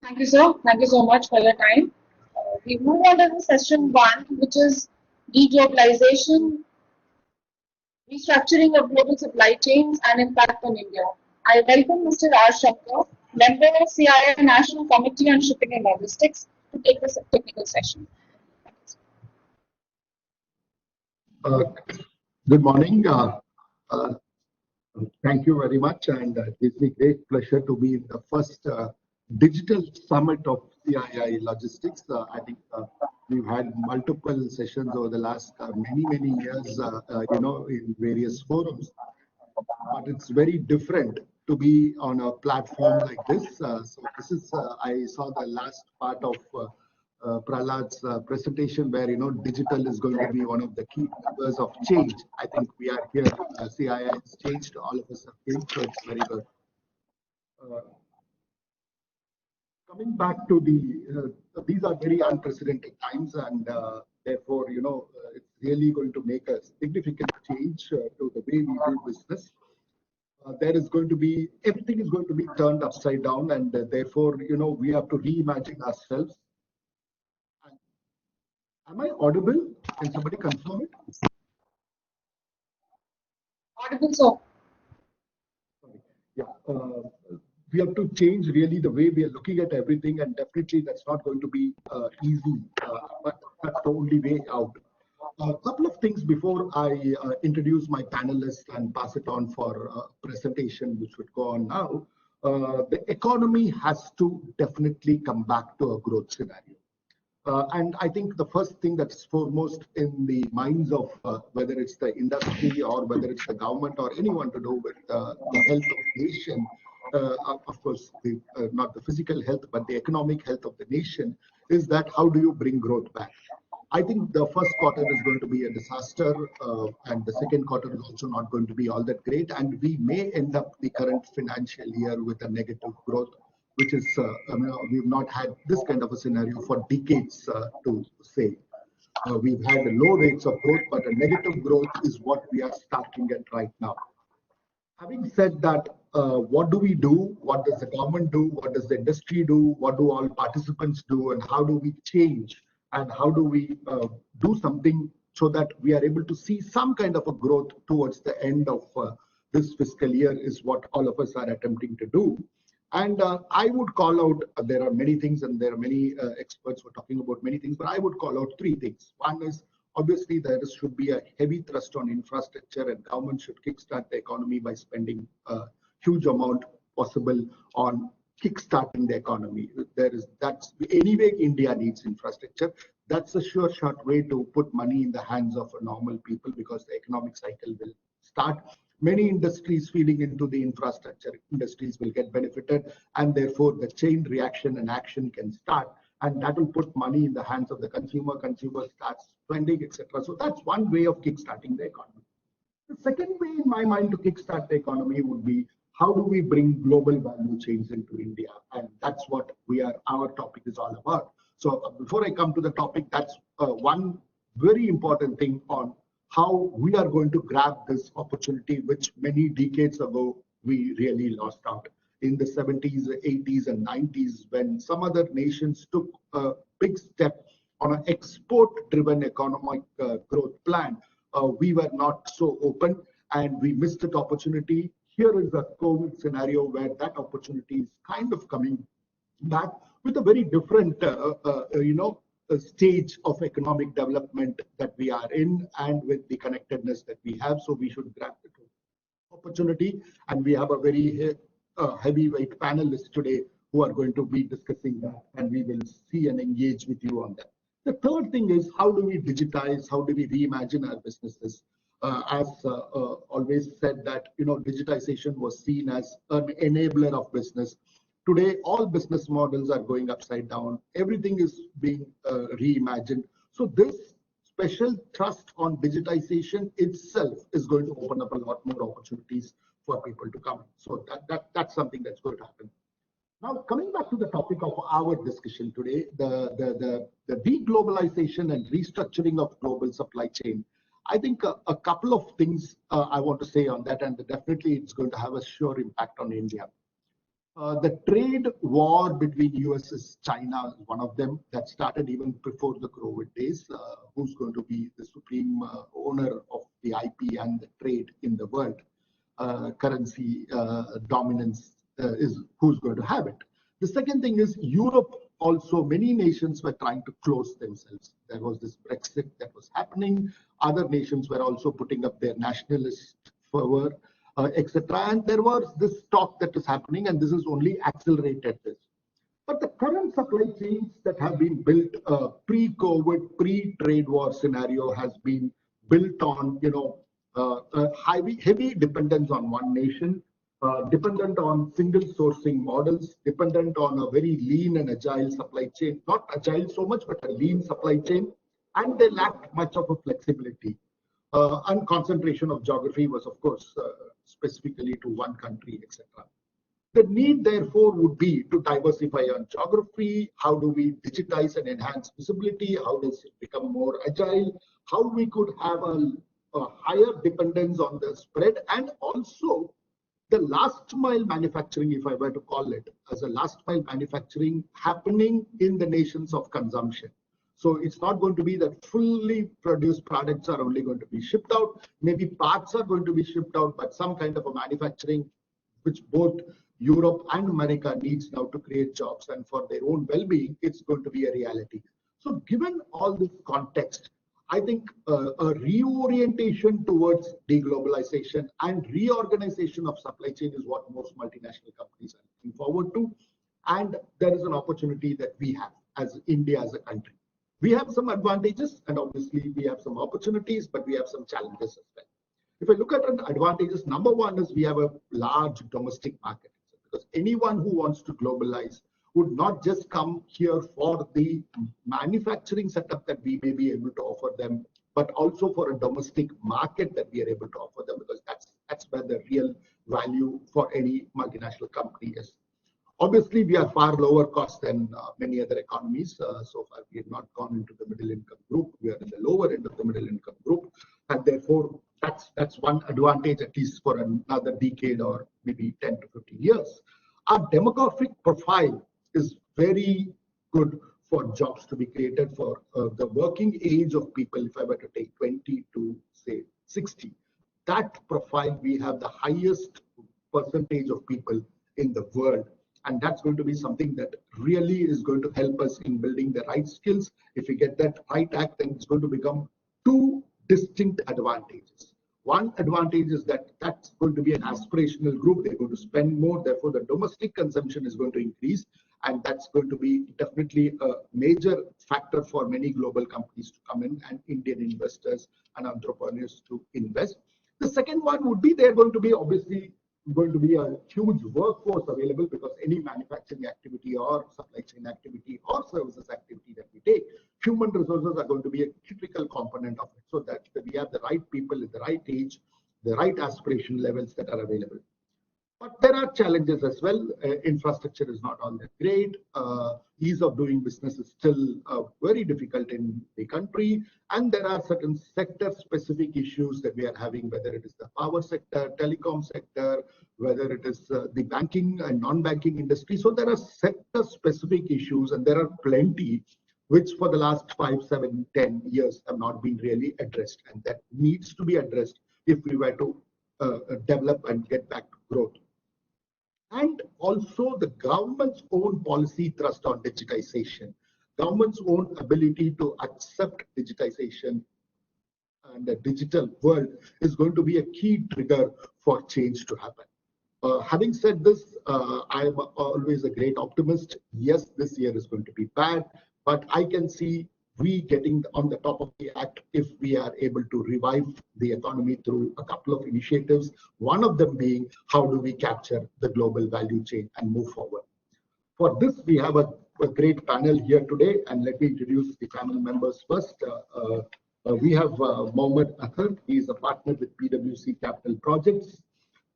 Thank you, sir. Thank you so much for your time. We move on to the session one, which is deglobalization, restructuring of global supply chains, and impact on India. I welcome Mr. R. Shankar, member of CIA National Committee on Shipping and Logistics, to take this technical session. Uh, Good morning. Uh, Thank you very much, and it gives me great pleasure to be in the first digital summit of CII Logistics. I think we've had multiple sessions over the last many years, in various forums, but it's very different to be on a platform like this. So this is, I saw the last part of Prahlad's presentation where, digital is going to be one of the key levers of change. I think we are here, CII has changed, all of us have changed, so it's very good. Uh, Coming back to these are very unprecedented times, and therefore, it's really going to make a significant change to the way we do business. There is going to be everything is going to be turned upside down, and therefore, we have to reimagine ourselves. Am I audible? Can somebody confirm it? Audible, sir. Sorry. Yeah. We have to change really the way we are looking at everything, and definitely that's not going to be easy, but that's the only way out. A couple of things before I introduce my panelists and pass it on for presentation, which would go on now. The economy has to definitely come back to a growth scenario. And I think the first thing that's foremost in the minds of whether it's the industry or whether it's the government or anyone to do with the health of the nation, of course, not the physical health, but the economic health of the nation, is that how do you bring growth back? I think the first quarter is going to be a disaster, and the second quarter is also not going to be all that great. And we may end up the current financial year with a negative growth, which is, we've not had this kind of a scenario for decades to say. We've had low rates of growth, but a negative growth is what we are starting at right now. Having said that, what do we do? What does the government do? What does the industry do? What do all participants do? And how do we change? And how do we do something so that we are able to see some kind of a growth towards the end of this fiscal year is what all of us are attempting to do. And I would call out, there are many things and there are many experts who are talking about many things, but I would call out three things. One is, obviously, there should be a heavy thrust on infrastructure, and government should kickstart the economy by spending a huge amount possible on kickstarting the economy. That's anyway, India needs infrastructure. That's a sure shot way to put money in the hands of normal people, because the economic cycle will start. Many industries feeding into the infrastructure industries will get benefited, and therefore the chain reaction and action can start, and that will put money in the hands of the consumer. Consumer starts spending, etc. So that's one way of kickstarting the economy. The second way, in my mind, to kickstart the economy would be, how do we bring global value chains into India? And that's what our topic is all about. So before I come to the topic, that's one very important thing on how we are going to grab this opportunity, which many decades ago we really lost out. In the 70s, 80s, and 90s, when some other nations took a big step on an export-driven economic growth plan, we were not so open, and we missed that opportunity. Here is a COVID scenario where that opportunity is kind of coming back with a very different, stage of economic development that we are in, and with the connectedness that we have. So we should grab the opportunity, and we have a very heavyweight panelists today who are going to be discussing that, and we will see and engage with you on that. The third thing is, how do we digitize? How do we reimagine our businesses? As always said, that digitization was seen as an enabler of business. Today, all business models are going upside down. Everything is being reimagined. So this special thrust on digitization itself is going to open up a lot more opportunities for people to come. So that's something that's going to happen. Now, coming back to the topic of our discussion today, the deglobalization and restructuring of global supply chain. I think a couple of things I want to say on that, and definitely it's going to have a sure impact on India. The trade war between US and China is one of them that started even before the COVID days. Who's going to be the supreme owner of the IP and the trade in the world? Currency dominance is who's going to have it. The second thing is Europe also, many nations were trying to close themselves. There was this Brexit that was happening. Other nations were also putting up their nationalist fervor, etc. And there was this talk that is happening, and this has only accelerated this. But the current supply chains that have been built pre-COVID, pre-trade war scenario has been built on, a heavy dependence on one nation, dependent on single sourcing models, dependent on a very lean and agile supply chain, not agile so much, but a lean supply chain, and they lacked much of a flexibility. And concentration of geography was, of course, specifically to one country, etc. The need, therefore, would be to diversify on geography. How do we digitize and enhance visibility? How does it become more agile? How we could have a higher dependence on the spread, and also the last mile manufacturing, if I were to call it, as a last mile manufacturing happening in the nations of consumption. So it's not going to be that fully produced products are only going to be shipped out. Maybe parts are going to be shipped out, but some kind of a manufacturing which both Europe and America needs now to create jobs and for their own well-being, it's going to be a reality. So given all this context, I think a reorientation towards deglobalization and reorganization of supply chain is what most multinational companies are looking forward to. And there is an opportunity that we have as India as a country. We have some advantages, and obviously we have some opportunities, but we have some challenges as well. If I look at the advantages, number one is we have a large domestic market, because anyone who wants to globalize would not just come here for the manufacturing setup that we may be able to offer them, but also for a domestic market that we are able to offer them, because that's where the real value for any multinational company is. Obviously, we are far lower cost than many other economies. So far, we have not gone into the middle income group. We are in the lower end of the middle income group. And therefore, that's one advantage, at least for another decade or maybe 10 to 15 years. Our demographic profile is very good for jobs to be created for the working age of people. If I were to take 20 to say 60, that profile, we have the highest percentage of people in the world. And that's going to be something that really is going to help us in building the right skills. If we get that right act, then it's going to become two distinct advantages. One advantage is that that's going to be an aspirational group. They're going to spend more. Therefore, the domestic consumption is going to increase. And that's going to be definitely a major factor for many global companies to come in and Indian investors and entrepreneurs to invest. The second one would be they're going to be obviously going to be a huge workforce available, because any manufacturing activity or supply chain activity or services activity that we take, human resources are going to be a critical component of it, so that we have the right people at the right age, the right aspiration levels that are available. But there are challenges as well. Infrastructure is not all that great. Ease of doing business is still very difficult in the country. And there are certain sector-specific issues that we are having, whether it is the power sector, telecom sector, whether it is the banking and non-banking industry. So there are sector-specific issues, and there are plenty which for the last 5, 7, 10 years have not been really addressed. And that needs to be addressed if we were to develop and get back to growth. And also the government's own policy thrust on digitization, government's own ability to accept digitization and the digital world is going to be a key trigger for change to happen. Having said this, I am always a great optimist. Yes, this year is going to be bad, but I can see we getting on the top of the act if we are able to revive the economy through a couple of initiatives, one of them being how do we capture the global value chain and move forward. For this, we have a great panel here today, and let me introduce the panel members first. We have Mohammed Akhar. He is a partner with PwC Capital Projects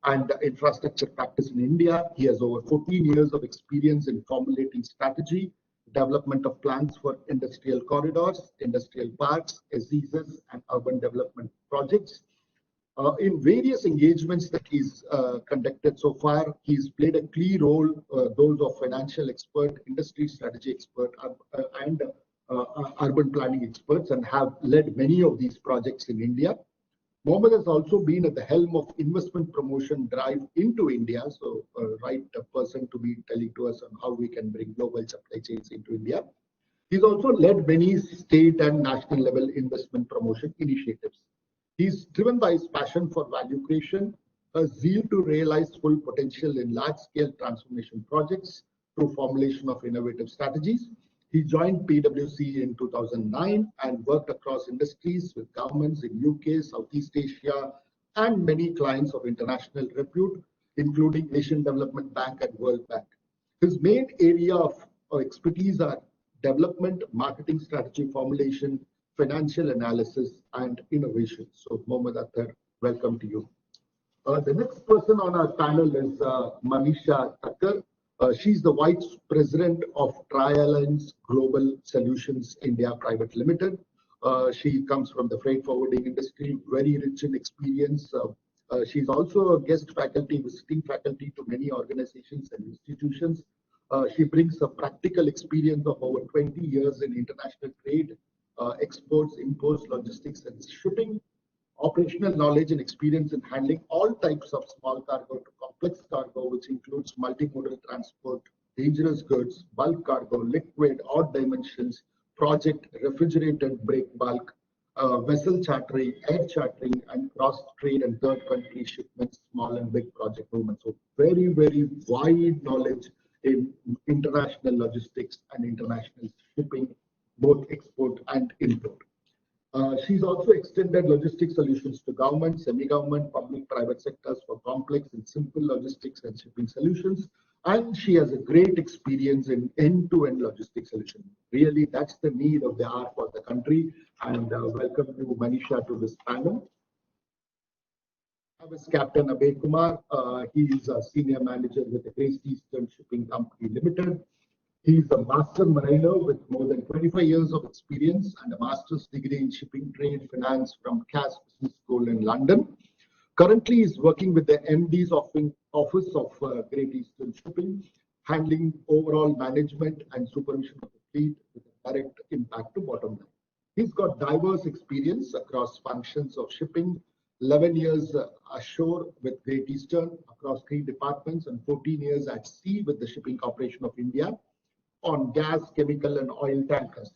and infrastructure practice in India. He has over 14 years of experience in formulating strategy, development of plans for industrial corridors, industrial parks, SEZs, and urban development projects. In various engagements that he's conducted so far, he's played a key role, those of financial expert, industry strategy expert, and urban planning experts, and have led many of these projects in India. Mohammed has also been at the helm of investment promotion drive into India, so right person to be telling to us on how we can bring global supply chains into India. He's also led many state and national level investment promotion initiatives. He's driven by his passion for value creation, a zeal to realize full potential in large-scale transformation projects through formulation of innovative strategies. He joined PwC in 2009 and worked across industries with governments in UK, Southeast Asia, and many clients of international repute, including Asian Development Bank and World Bank. His main area of expertise are development, marketing strategy formulation, financial analysis, and innovation. So, Mohammed Akhtar, welcome to you. The next person on our panel is Manisha Thakkar. She's the Vice President of TriAlliance Global Solutions India Private Limited. She comes from the freight forwarding industry, very rich in experience. She's also a guest faculty, visiting faculty to many organizations and institutions. She brings a practical experience of over 20 years in international trade, exports, imports, logistics, and shipping, operational knowledge and experience in handling all types of small cargo to complex cargo, which includes multimodal transport, dangerous goods, bulk cargo, liquid, odd dimensions, project, refrigerated break bulk, vessel chartering, air chartering, and cross trade and third country shipments, small and big project movements. So very, very wide knowledge in international logistics and international shipping, both export and import. She's also extended logistics solutions to government, semi-government, public, private sectors for complex and simple logistics and shipping solutions. And she has a great experience in end-to-end logistics solution. Really, that's the need of the hour for the country. And welcome to Manisha to this panel. I was Captain Abhay Kumar. He is a senior manager with the Great Eastern Shipping Company Limited. He is a master mariner with more than 25 years of experience and a master's degree in shipping trade finance from Cass Business School in London. Currently, he is working with the MD's Office of Great Eastern Shipping, handling overall management and supervision of the fleet with a direct impact to bottom line. He's got diverse experience across functions of shipping, 11 years ashore with Great Eastern across 3 departments, and 14 years at sea with the Shipping Corporation of India on gas, chemical, and oil tankers.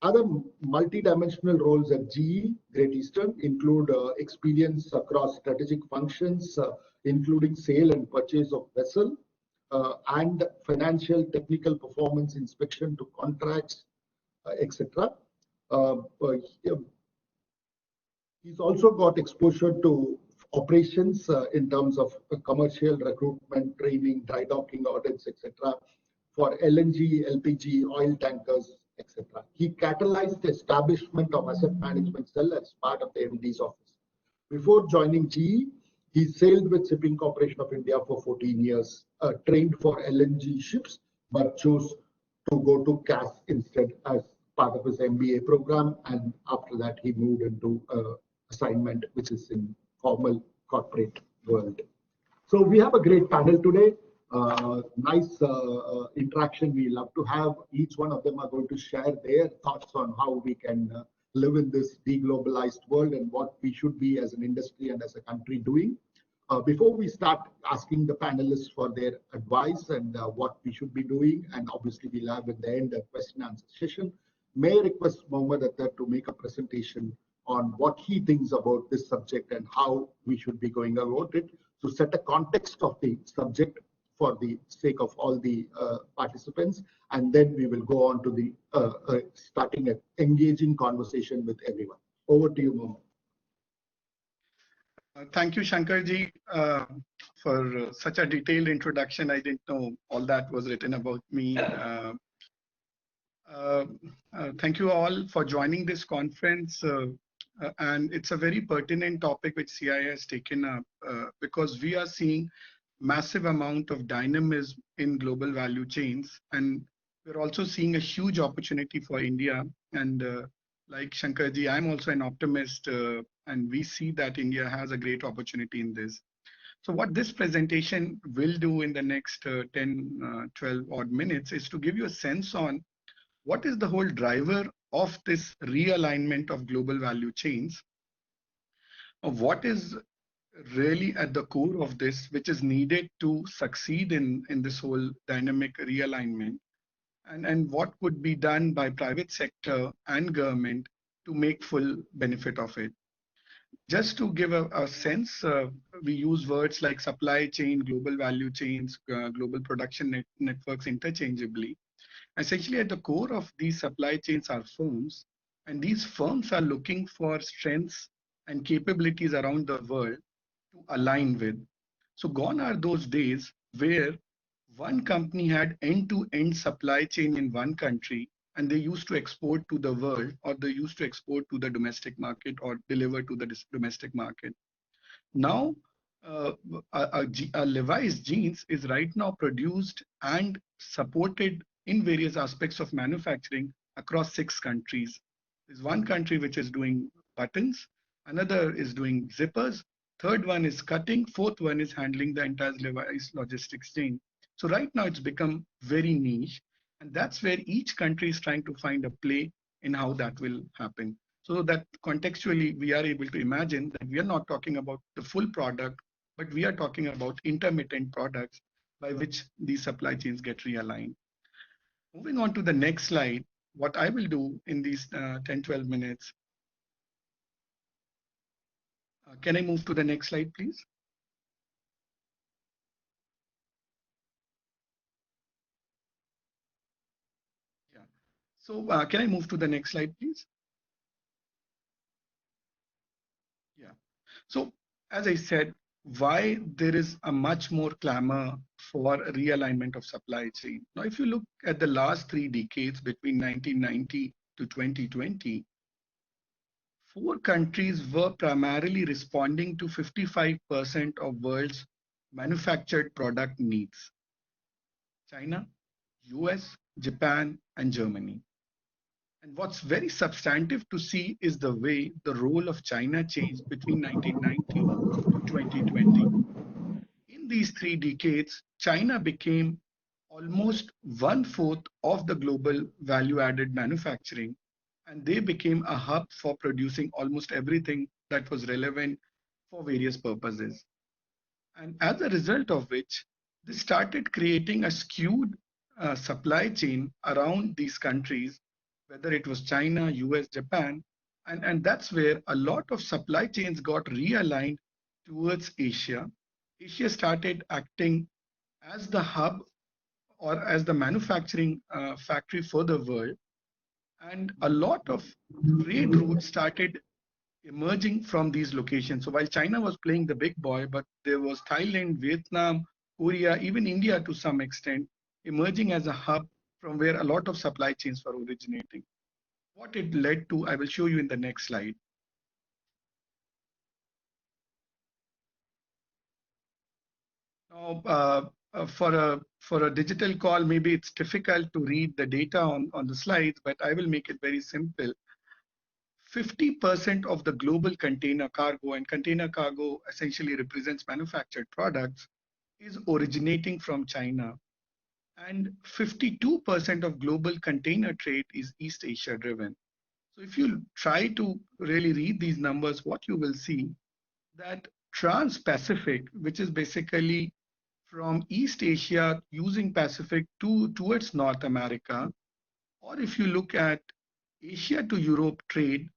Other multidimensional roles at GE, Great Eastern, include experience across strategic functions, including sale and purchase of vessel, and financial technical performance inspection to contracts, etc. He's also got exposure to operations in terms of commercial recruitment, training, dry docking audits, etc. for LNG, LPG, oil tankers, etc. He catalyzed the establishment of asset management cell as part of the MD's office. Before joining GE, he sailed with Shipping Corporation of India for 14 years, trained for LNG ships, but chose to go to Cass instead as part of his MBA program. And after that, he moved into assignment, which is in formal corporate world. So we have a great panel today. Nice interaction we love to have. Each one of them are going to share their thoughts on how we can live in this deglobalized world and what we should be as an industry and as a country doing. Before we start asking the panelists for their advice and what we should be doing, and obviously we'll have at the end a question and answer session, may I request Mohammed Akhtar to make a presentation on what he thinks about this subject and how we should be going about it, to set a context of the subject for the sake of all the participants, and then we will go on to the starting an engaging conversation with everyone. Over to you, Mohammed. Thank you, Shankarji, for such a detailed introduction. I didn't know all that was written about me. Thank you all for joining this conference. And it's a very pertinent topic which CII has taken up because we are seeing massive amount of dynamism in global value chains, and we're also seeing a huge opportunity for India. And like Shankarji, I'm also an optimist And we see that India has a great opportunity in this. So what this presentation will do in the next 10, 12 odd minutes is to give you a sense on what is the whole driver of this realignment of global value chains, of what is really at the core of this, which is needed to succeed in this whole dynamic realignment, and what could be done by private sector and government to make full benefit of it. Just to give a sense, we use words like supply chain, global value chains, global production networks interchangeably. Essentially, at the core of these supply chains are firms, and these firms are looking for strengths and capabilities around the world to align with. So gone are those days where one company had end-to-end supply chain in one country and they used to export to the world, or they used to export to the domestic market or deliver to the domestic market. Now, a Levi's jeans is right now produced and supported in various aspects of manufacturing across 6 countries. There's one country which is doing buttons, another is doing zippers, third one is cutting, fourth one is handling the entire Levi's logistics chain. So right now it's become very niche, and that's where each country is trying to find a play in how that will happen. So that contextually, we are able to imagine that we are not talking about the full product, but we are talking about intermittent products by which these supply chains get realigned. Moving on to the next slide, what I will do in these 10, 12 minutes. Can I move to the next slide, please? Yeah. So can I move to the next slide, please? Yeah. So as I said, why there is a much more clamor for realignment of supply chain. Now, if you look at the last 3 decades between 1990 to 2020, 4 countries were primarily responding to 55% of world's manufactured product needs: China, US, Japan, and Germany. And what's very substantive to see is the way the role of China changed between 1990 to 2020. In these 3 decades, China became almost 1/4 of the global value added manufacturing, and they became a hub for producing almost everything that was relevant for various purposes. And as a result of which, they started creating a skewed supply chain around these countries, whether it was China, US, Japan. And that's where a lot of supply chains got realigned towards Asia. Asia started acting as the hub or as the manufacturing factory for the world. And a lot of trade routes started emerging from these locations. So while China was playing the big boy, but there was Thailand, Vietnam, Korea, even India to some extent, emerging as a hub from where a lot of supply chains were originating. What it led to, I will show you in the next slide. Now, for a digital call, maybe it's difficult to read the data on the slides, but I will make it very simple. 50% of the global container cargo, and container cargo essentially represents manufactured products, is originating from China. And 52% of global container trade is East Asia driven. So if you try to really read these numbers, what you will see that Trans-Pacific, which is basically from East Asia using Pacific towards North America, or if you look at Asia to Europe trade,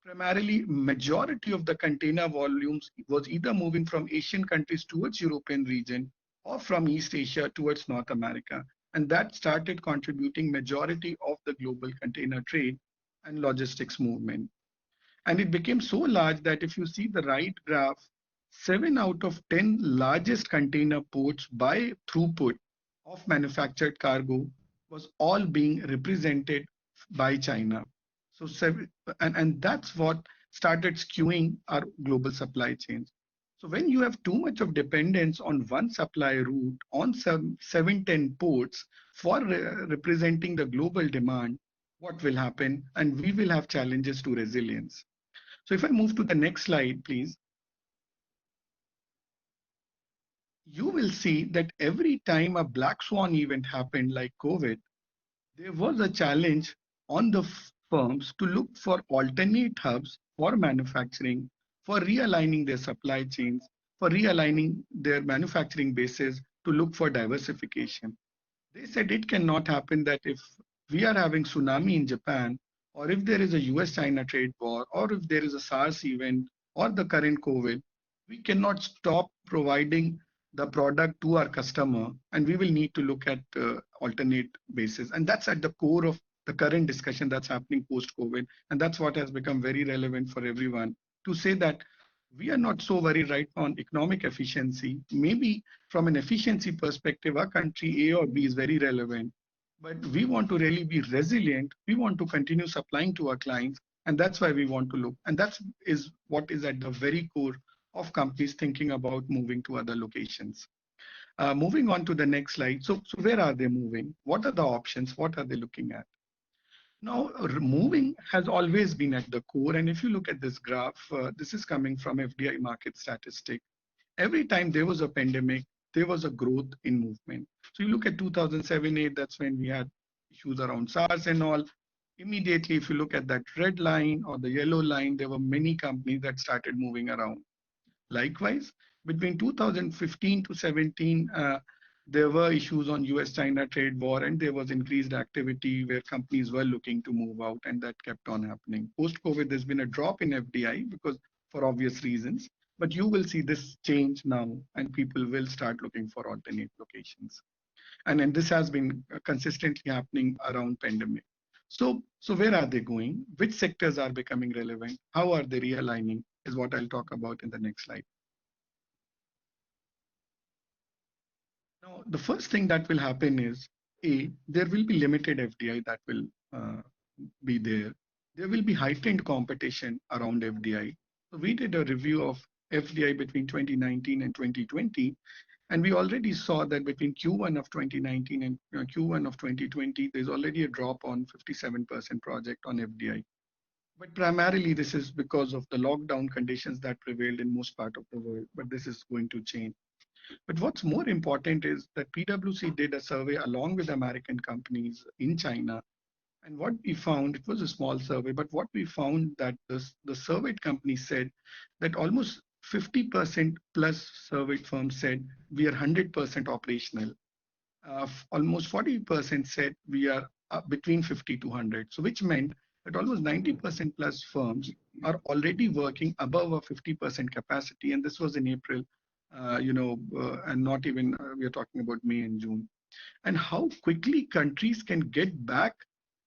primarily majority of the container volumes was either moving from Asian countries towards European region or from East Asia towards North America. And that started contributing majority of the global container trade and logistics movement. And it became so large that if you see the right graph, 7 out of 10 largest container ports by throughput of manufactured cargo was all being represented by China. So, and that's what started skewing our global supply chains. So when you have too much of dependence on one supply route on 7, 10 ports for representing the global demand, what will happen? And we will have challenges to resilience. So if I move to the next slide, please, you will see that every time a black swan event happened like COVID, there was a challenge on the firms to look for alternate hubs for manufacturing, for realigning their supply chains, for realigning their manufacturing bases to look for diversification. They said it cannot happen that if we are having tsunami in Japan, or if there is a US-China trade war, or if there is a SARS event, or the current COVID, we cannot stop providing the product to our customer, and we will need to look at alternate basis. And that's at the core of the current discussion that's happening post-COVID. And that's what has become very relevant for everyone to say that we are not so worried right on economic efficiency. Maybe from an efficiency perspective, our country A or B is very relevant, but we want to really be resilient. We want to continue supplying to our clients, and that's why we want to look. And that is what is at the very core of companies thinking about moving to other locations. Moving on to the next slide. So where are they moving? What are the options? What are they looking at? Now, moving has always been at the core. And if you look at this graph, this is coming from FDI market statistic. Every time there was a pandemic, there was a growth in movement. So you look at 2007-8, that's when we had issues around SARS and all. Immediately, if you look at that red line or the yellow line, there were many companies that started moving around. Likewise, between 2015 to 17, there were issues on US-China trade war, and there was increased activity where companies were looking to move out, and that kept on happening. Post-COVID, there's been a drop in FDI because for obvious reasons, but you will see this change now, and people will start looking for alternate locations. And this has been consistently happening around pandemic. So where are they going? Which sectors are becoming relevant? How are they realigning? Is what I'll talk about in the next slide. Now, the first thing that will happen is, there will be limited FDI that will be there. There will be heightened competition around FDI. So we did a review of FDI between 2019 and 2020, and we already saw that between Q1 of 2019 and Q1 of 2020, there's already a drop on 57% project on FDI. But primarily, this is because of the lockdown conditions that prevailed in most part of the world, but this is going to change. But what's more important is that PwC did a survey along with American companies in China. And what we found, it was a small survey, but what we found that the surveyed companies said that almost 50% plus surveyed firms said we are 100% operational. Almost 40% said we are between 50 to 100. So which meant that almost 90% plus firms are already working above a 50% capacity. And this was in April, and not even, we are talking about May and June. And how quickly countries can get back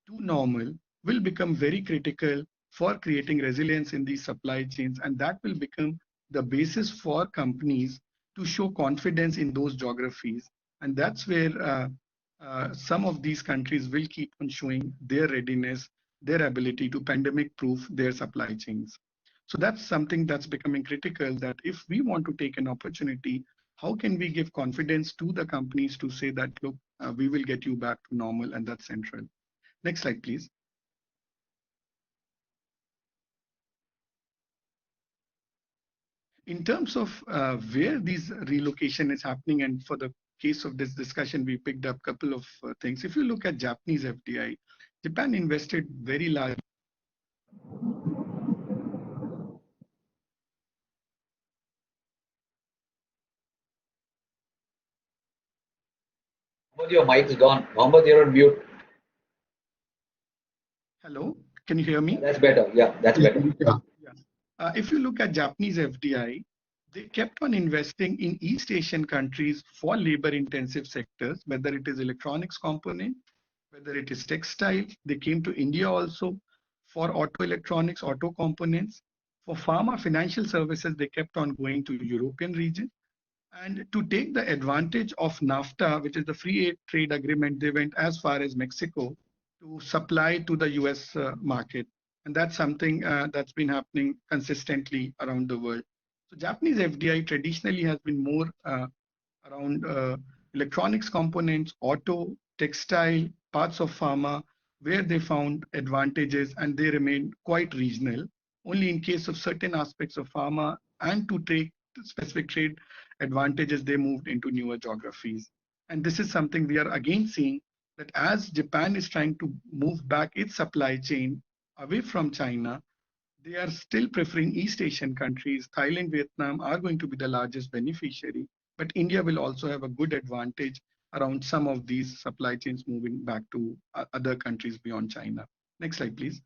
to normal will become very critical for creating resilience in these supply chains. And that will become the basis for companies to show confidence in those geographies. And that's where some of these countries will keep on showing their readiness, their ability to pandemic-proof their supply chains. So that's something that's becoming critical, that if we want to take an opportunity, how can we give confidence to the companies to say that, look, we will get you back to normal, and that's central. Next slide, please. In terms of where this relocation is happening, and for the case of this discussion, we picked up a couple of things. If you look at Japanese FDI, Japan invested very large. Your mic is gone. Mohammed, you're on mute. Hello, can you hear me? That's better. Yeah, that's better. Yeah. If you look at Japanese FDI, they kept on investing in East Asian countries for labor-intensive sectors, whether it is electronics component, whether it is textile. They came to India also for auto electronics, auto components. For pharma financial services, they kept on going to European region. And to take the advantage of NAFTA, which is the free trade agreement, they went as far as Mexico to supply to the US market. And that's something that's been happening consistently around the world. So Japanese FDI traditionally has been more around electronics components, auto, textile, parts of pharma, where they found advantages, and they remain quite regional. Only in case of certain aspects of pharma and to take specific trade advantages, they moved into newer geographies. And this is something we are again seeing that as Japan is trying to move back its supply chain away from China, they are still preferring East Asian countries. Thailand, Vietnam are going to be the largest beneficiary, but India will also have a good advantage around some of these supply chains moving back to other countries beyond China. Next slide, please.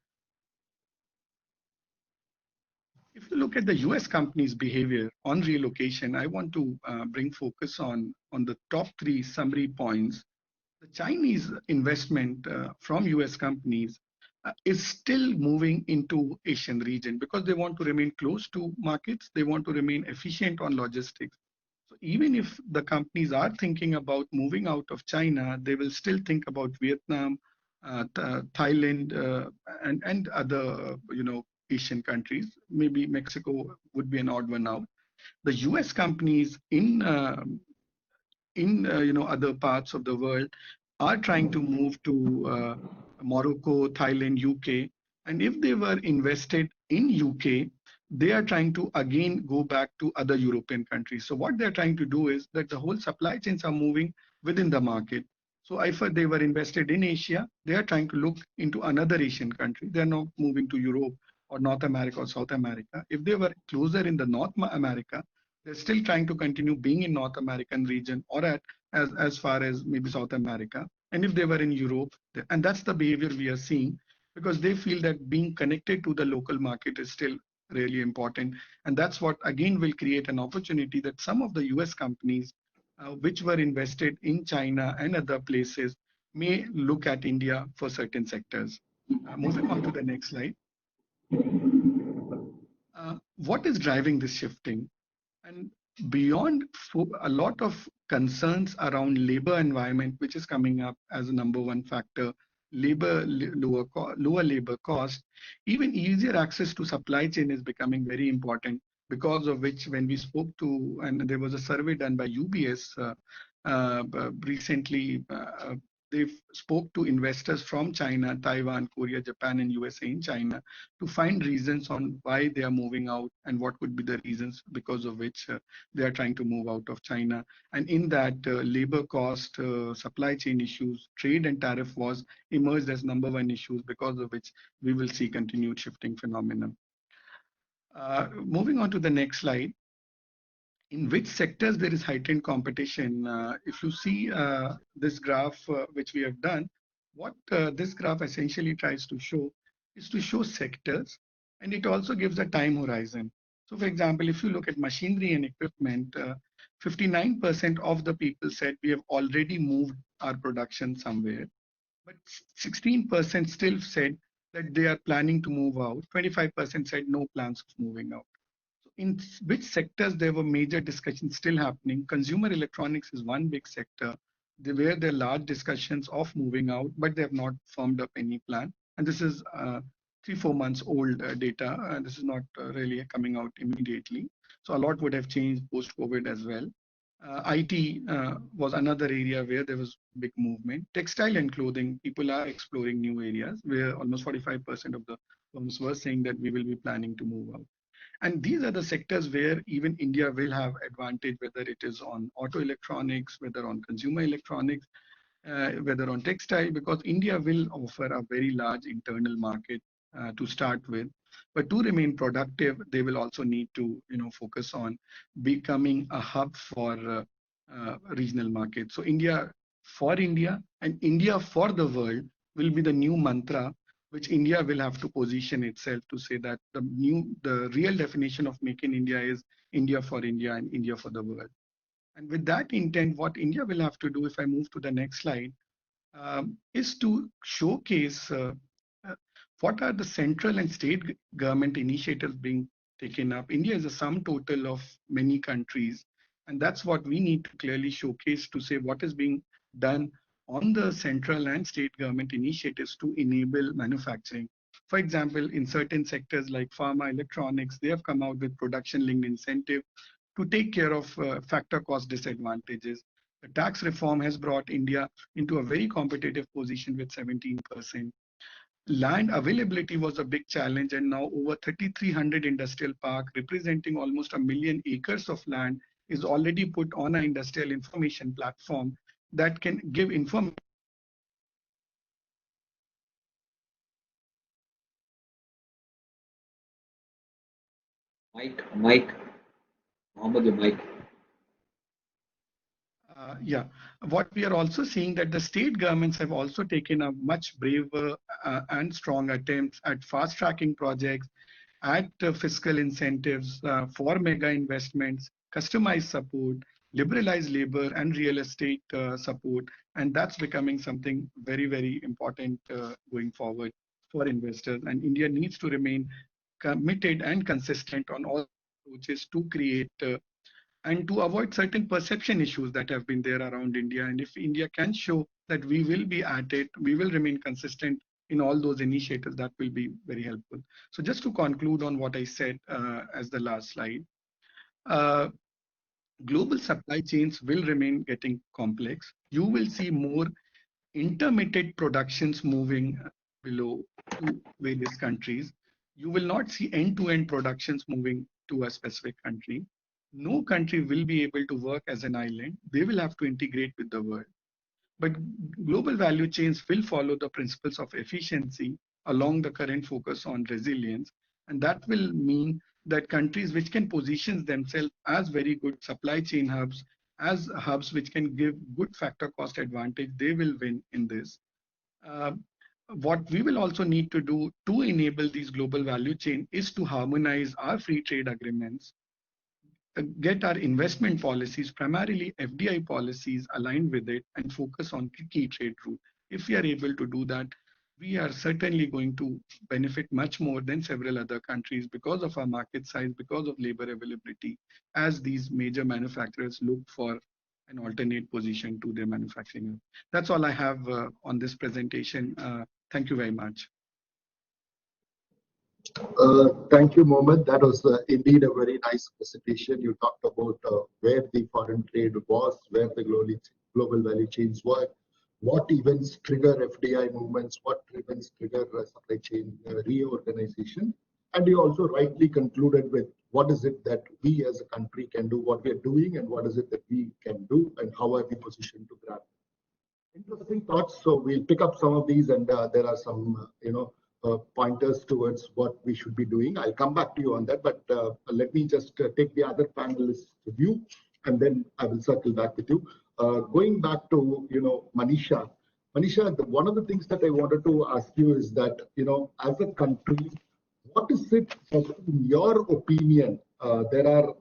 If you look at the US companies' behavior on relocation, I want to bring focus on the top three summary points. The Chinese investment from US companies is still moving into Asian region because they want to remain close to markets. They want to remain efficient on logistics. So even if the companies are thinking about moving out of China, they will still think about Vietnam, Thailand, and other Asian countries. Maybe Mexico would be an odd one out. The US companies in other parts of the world are trying to move to Morocco, Thailand, UK, and if they were invested in UK, they are trying to again go back to other European countries. So what they're trying to do is that the whole supply chains are moving within the market. So if they were invested in Asia, they are trying to look into another Asian country. They're not moving to Europe or North America or South America. If they were closer in the North America, they're still trying to continue being in North American region or as far as maybe South America. And if they were in Europe, and that's the behavior we are seeing because they feel that being connected to the local market is still really important. And that's what again will create an opportunity that some of the US companies which were invested in China and other places may look at India for certain sectors. Moving on to the next slide. What is driving this shifting? And beyond a lot of concerns around labor environment, which is coming up as a number one factor, lower labor cost, even easier access to supply chain is becoming very important, because of which when we spoke to, and there was a survey done by UBS recently, they spoke to investors from China, Taiwan, Korea, Japan, and USA in China to find reasons on why they are moving out and what could be the reasons because of which they are trying to move out of China. And in that, labor cost, supply chain issues, trade and tariff wars emerged as number one issues, because of which we will see continued shifting phenomenon. Moving on to the next slide. In which sectors there is heightened competition? If you see this graph which we have done, what this graph essentially tries to show is to show sectors, and it also gives a time horizon. So for example, if you look at machinery and equipment, 59% of the people said we have already moved our production somewhere, but 16% still said that they are planning to move out. 25% said no plans of moving out. In which sectors there were major discussions still happening. Consumer electronics is one big sector where there are large discussions of moving out, but they have not formed up any plan. And this is 3-4 months old data. This is not really coming out immediately. So a lot would have changed post-COVID as well. IT was another area where there was big movement. Textile and clothing, people are exploring new areas where almost 45% of the firms were saying that we will be planning to move out. And these are the sectors where even India will have advantage, whether it is on auto electronics, whether on consumer electronics, whether on textile, because India will offer a very large internal market to start with. But to remain productive, they will also need to focus on becoming a hub for regional markets. So India for India and India for the world will be the new mantra which India will have to position itself to say that the real definition of Make in India is India for India and India for the world. And with that intent, what India will have to do, if I move to the next slide, is to showcase what are the central and state government initiatives being taken up. India is a sum total of many countries, and that's what we need to clearly showcase to say what is being done on the central and state government initiatives to enable manufacturing. For example, in certain sectors like pharma, electronics, they have come out with production-linked incentive to take care of factor cost disadvantages. The tax reform has brought India into a very competitive position with 17%. land availability was a big challenge, and now over 3,300 industrial park representing almost 1 million acres of land is already put on an industrial information platform that can give information. Mike, Mohammed, your mic. Yeah, what we are also seeing that the state governments have also taken a much braver and strong attempts at fast tracking projects, at fiscal incentives for mega investments, customized support, liberalized labor and real estate support. And that's becoming something very, very important going forward for investors. And India needs to remain committed and consistent on all approaches to create and to avoid certain perception issues that have been there around India. And if India can show that we will be at it, we will remain consistent in all those initiatives, that will be very helpful. So just to conclude on what I said as the last slide, uh, global supply chains will remain getting complex. You will see more intermittent productions moving below to various countries. You will not see end-to-end productions moving to a specific country. No country will be able to work as an island. They will have to integrate with the world. But global value chains will follow the principles of efficiency along the current focus on resilience. And that will mean that countries which can position themselves as very good supply chain hubs, as hubs which can give good factor cost advantage, they will win in this. Uh, what we will also need to do to enable these global value chain is to harmonize our free trade agreements, get our investment policies, primarily FDI policies, aligned with it and focus on key trade route. If we are able to do that, we are certainly going to benefit much more than several other countries because of our market size, because of labor availability, as these major manufacturers look for an alternate position to their manufacturing. That's all I have on this presentation. Thank you very much. Thank you, Mohammed. That was indeed a very nice presentation. You talked about where the foreign trade was, where the global value chains were, what events trigger FDI movements, what events trigger supply chain reorganization. And you also rightly concluded with what is it that we as a country can do, what we are doing, and what is it that we can do, and how are we positioned to grab. Interesting thoughts. So we'll pick up some of these, and there are some, pointers towards what we should be doing. I'll come back to you on that, but let me just take the other panelists' view, and then I will circle back with you. Going back to, Manisha. Manisha, one of the things that I wanted to ask you is that, as a country, what is it that, in your opinion, there are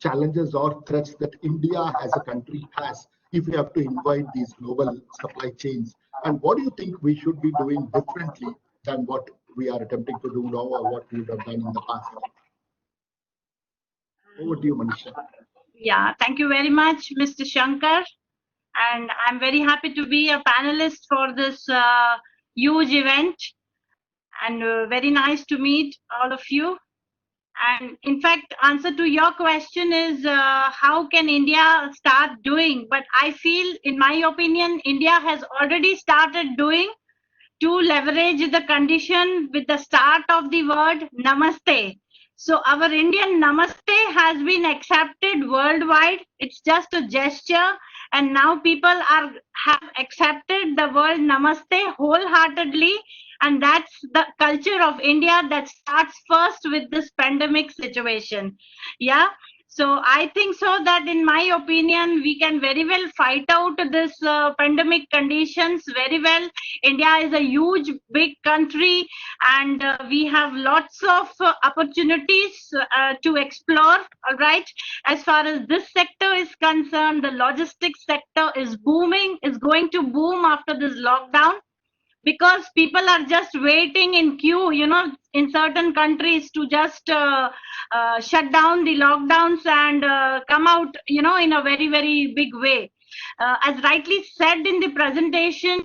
challenges or threats that India as a country has if we have to invite these global supply chains? And what do you think we should be doing differently than what we are attempting to do now or what we have done in the past? Over to you, Manisha. Yeah, thank you very much, Mr. Shankar. And I'm very happy to be a panelist for this huge event. And very nice to meet all of you. And in fact, answer to your question is how can India start doing? But I feel, in my opinion, India has already started doing to leverage the condition with the start of the word namaste. So our Indian namaste has been accepted worldwide. It's just a gesture, and now people have accepted the word namaste wholeheartedly, and that's the culture of India that starts first with this pandemic situation. Yeah. So I think so that, in my opinion, we can very well fight out this pandemic conditions very well. India is a huge, big country, and we have lots of opportunities to explore. All right. As far as this sector is concerned, the logistics sector is booming, is going to boom after this lockdown, because people are just waiting in queue, in certain countries to just shut down the lockdowns and come out, in a very, very big way. As rightly said in the presentation,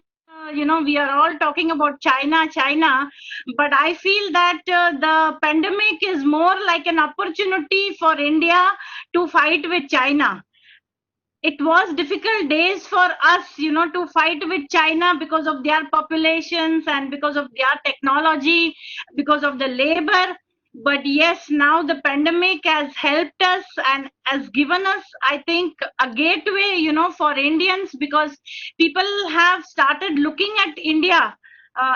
we are all talking about China, but I feel that the pandemic is more like an opportunity for India to fight with China. it was difficult days for us, to fight with China because of their populations and because of their technology, because of the labor. But yes, now the pandemic has helped us and has given us, I think, a gateway, for Indians, because people have started looking at India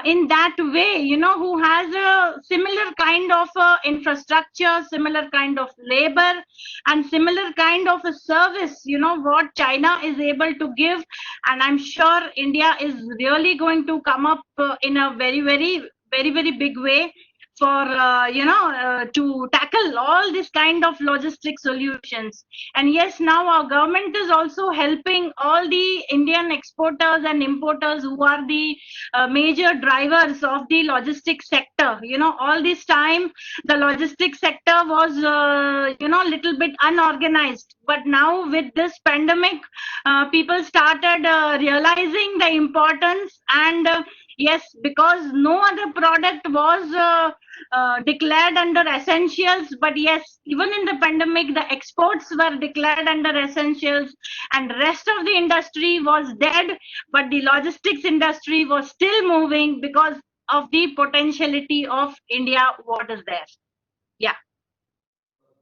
in that way, who has a similar kind of infrastructure, similar kind of labor, and similar kind of a service, what China is able to give. And I'm sure India is really going to come up in a very, very, very, very big way for to tackle all this kind of logistic solutions. And yes, now our government is also helping all the Indian exporters and importers who are the major drivers of the logistics sector. All this time the logistics sector was little bit unorganized, but now with this pandemic, people started realizing the importance. And yes, because no other product was declared under essentials, but yes, even in the pandemic the exports were declared under essentials, and rest of the industry was dead, but the logistics industry was still moving because of the potentiality of India, what is there. Yeah.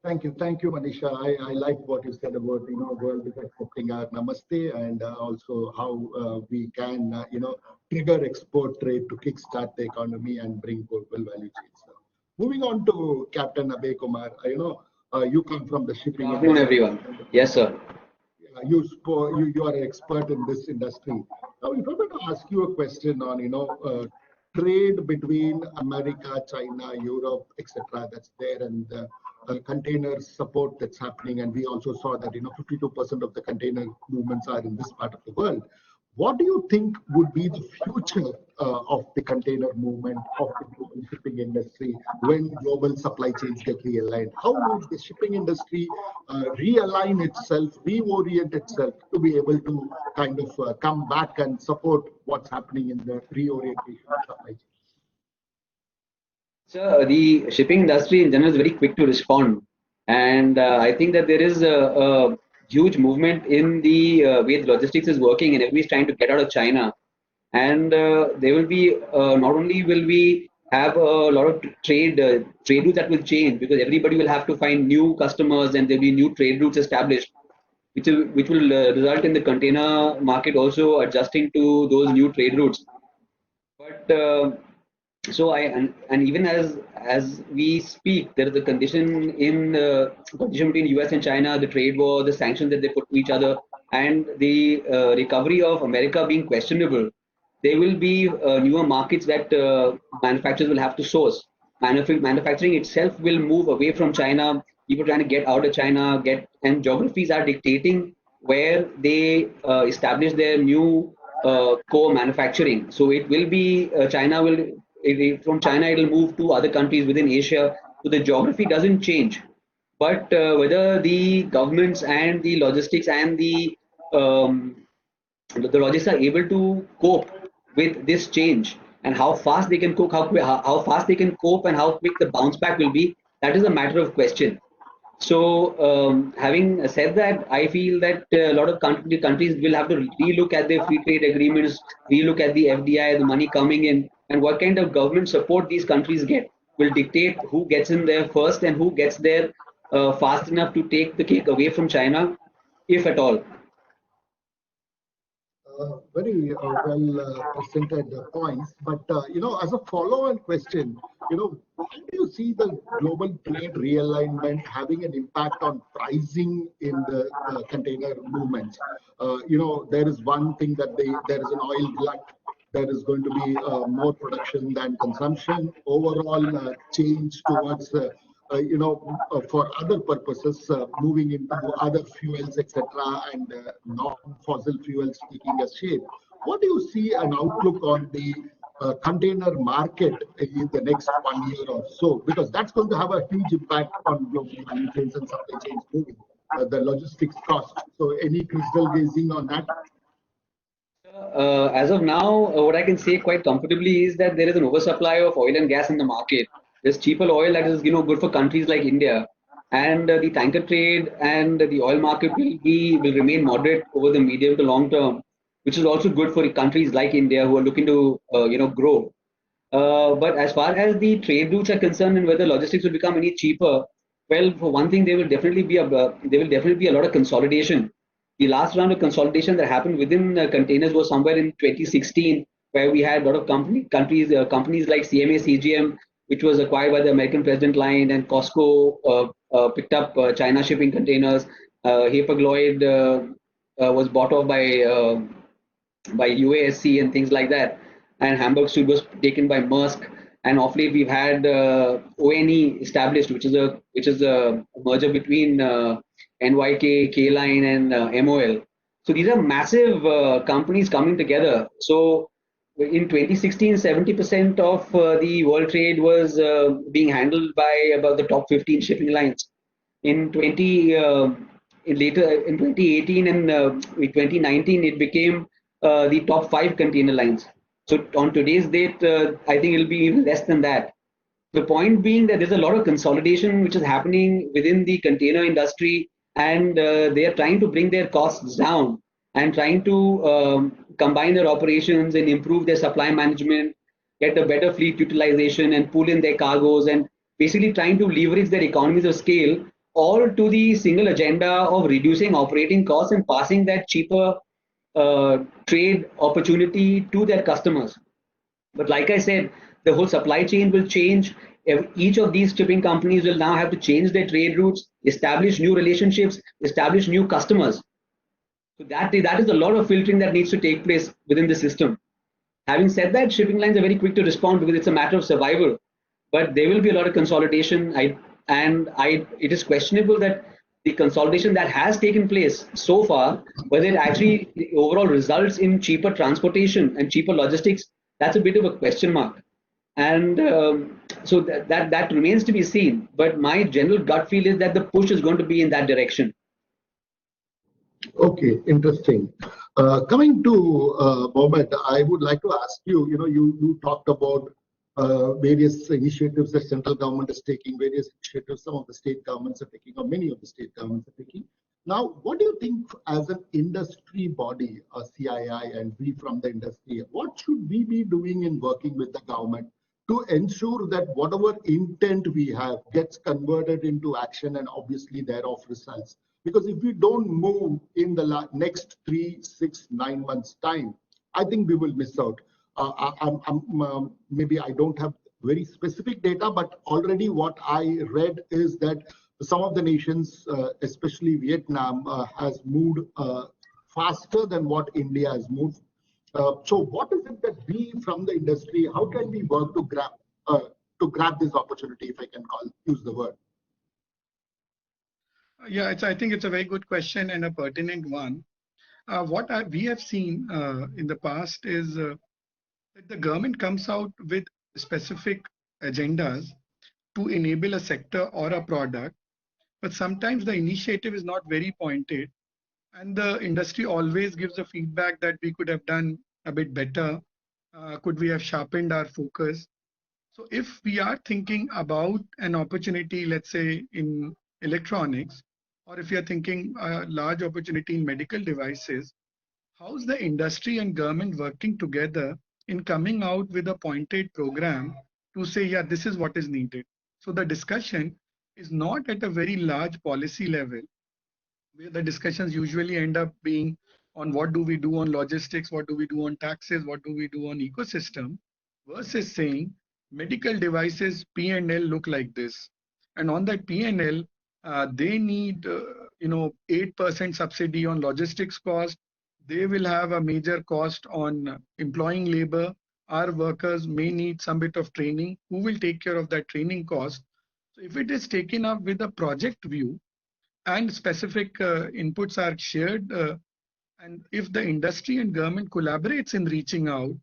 Thank you, Manisha. I like what you said about world is accepting our namaste, and also how we can trigger export trade to kickstart the economy and bring global value chains. Moving on to Captain Abhay Kumar, you come from the shipping. Good afternoon, everyone. Yes, sir. You are an expert in this industry. Now, if I were to ask you a question on trade between America, China, Europe, etc., that's there, and container support that's happening, and we also saw that 52% of the container movements are in this part of the world. What do you think would be the future of the container movement of the global shipping industry when global supply chains get realigned? How would the shipping industry realign itself, reorient itself to be able to kind of come back and support what's happening in the reorientation of supply chains? So the shipping industry in general is very quick to respond, and I think that there is a huge movement in the way the logistics is working, and everybody's trying to get out of China. And there will be not only will we have a lot of trade routes that will change, because everybody will have to find new customers, and there'll be new trade routes established, which will result in the container market also adjusting to those new trade routes. But so and even as we speak, there is a condition between US and China, the trade war, the sanctions that they put to each other, and the recovery of America being questionable. There will be newer markets that manufacturers will have to source. Manufacturing itself will move away from China. People trying to get out of China, and geographies are dictating where they establish their new core manufacturing. So it will be from China, it will move to other countries within Asia. So the geography doesn't change. But whether the governments and the logistics and the logistics are able to cope with this change, and how fast they can cope, how fast they can cope, and how quick the bounce back will be, that is a matter of question. So having said that, I feel that a lot of countries will have to relook at their free trade agreements, relook at the FDI, the money coming in, and what kind of government support these countries get will dictate who gets in there first and who gets there fast enough to take the cake away from China, if at all. Very well presented points, but as a follow-on question, how do you see the global trade realignment having an impact on pricing in the container movements? There is one thing that there is an oil glut. There is going to be more production than consumption. Overall change towards for other purposes, moving into other fuels, etc., and non-fossil fuels taking a shape. What do you see an outlook on the container market in the next 1 year or so? Because that's going to have a huge impact on global value chains and supply chains moving, the logistics cost. So any crystal gazing on that? As of now, what I can say quite comfortably is that there is an oversupply of oil and gas in the market. There's cheaper oil that is good for countries like India, and the tanker trade and the oil market will remain moderate over the medium to long term, which is also good for countries like India who are looking to grow. But as far as the trade routes are concerned and whether logistics will become any cheaper, well, for one thing, there will definitely be a lot of consolidation. The last round of consolidation that happened within containers was somewhere in 2016, where we had a lot of companies like CMA CGM, which was acquired by the American President Line, and COSCO picked up China Shipping Containers. Hapag-Lloyd was bought off by UASC and things like that, and Hamburg Süd was taken by Maersk. And of late, we've had ONE established, which is a merger between NYK, K Line, and MOL. So these are massive companies coming together. So in 2016, 70% of the world trade was being handled by about the top 15 shipping lines. In 2018 and 2019, it became the top 5 container lines. So on today's date, I think it'll be even less than that. The point being that there's a lot of consolidation which is happening within the container industry, and they are trying to bring their costs down and trying to combine their operations and improve their supply management, get a better fleet utilization, and pull in their cargoes, and basically trying to leverage their economies of scale, all to the single agenda of reducing operating costs and passing that cheaper trade opportunity to their customers. But like I said, the whole supply chain will change. Each of these shipping companies will now have to change their trade routes, establish new relationships, establish new customers. So that is a lot of filtering that needs to take place within the system. Having said that, shipping lines are very quick to respond because it's a matter of survival. But there will be a lot of consolidation. It is questionable that the consolidation that has taken place so far, whether it actually overall results in cheaper transportation and cheaper logistics, that's a bit of a question mark. And so that remains to be seen. But my general gut feel is that the push is going to be in that direction. Okay, interesting. Coming to Mohammed, I would like to ask you, you talked about various initiatives that central government is taking, various initiatives some of the state governments are taking, or many of the state governments are taking. Now, what do you think as an industry body, a CII, and we from the industry, what should we be doing in working with the government to ensure that whatever intent we have gets converted into action and obviously thereof results? Because if we don't move in the next 3, 6, 9 months time, I think we will miss out. Maybe I don't have very specific data, but already what I read is that some of the nations, especially Vietnam, has moved faster than what India has moved. So what is it that we from the industry, how can we work to grab this opportunity, if I can use the word? Yeah, I think it's a very good question and a pertinent one. What we have seen in the past is that the government comes out with specific agendas to enable a sector or a product, but sometimes the initiative is not very pointed, and the industry always gives the feedback that we could have done a bit better. Could we have sharpened our focus? So if we are thinking about an opportunity, let's say in electronics, or if you're thinking a large opportunity in medical devices, how's the industry and government working together in coming out with a pointed program to say, yeah, this is what is needed? So the discussion is not at a very large policy level, where the discussions usually end up being on what do we do on logistics, what do we do on taxes, what do we do on ecosystem, versus saying medical devices P&L look like this. And on that P&L, they need 8% subsidy on logistics cost. They will have a major cost on employing labor. Our workers may need some bit of training. Who will take care of that training cost? So if it is taken up with a project view and specific inputs are shared, and if the industry and government collaborates in reaching out,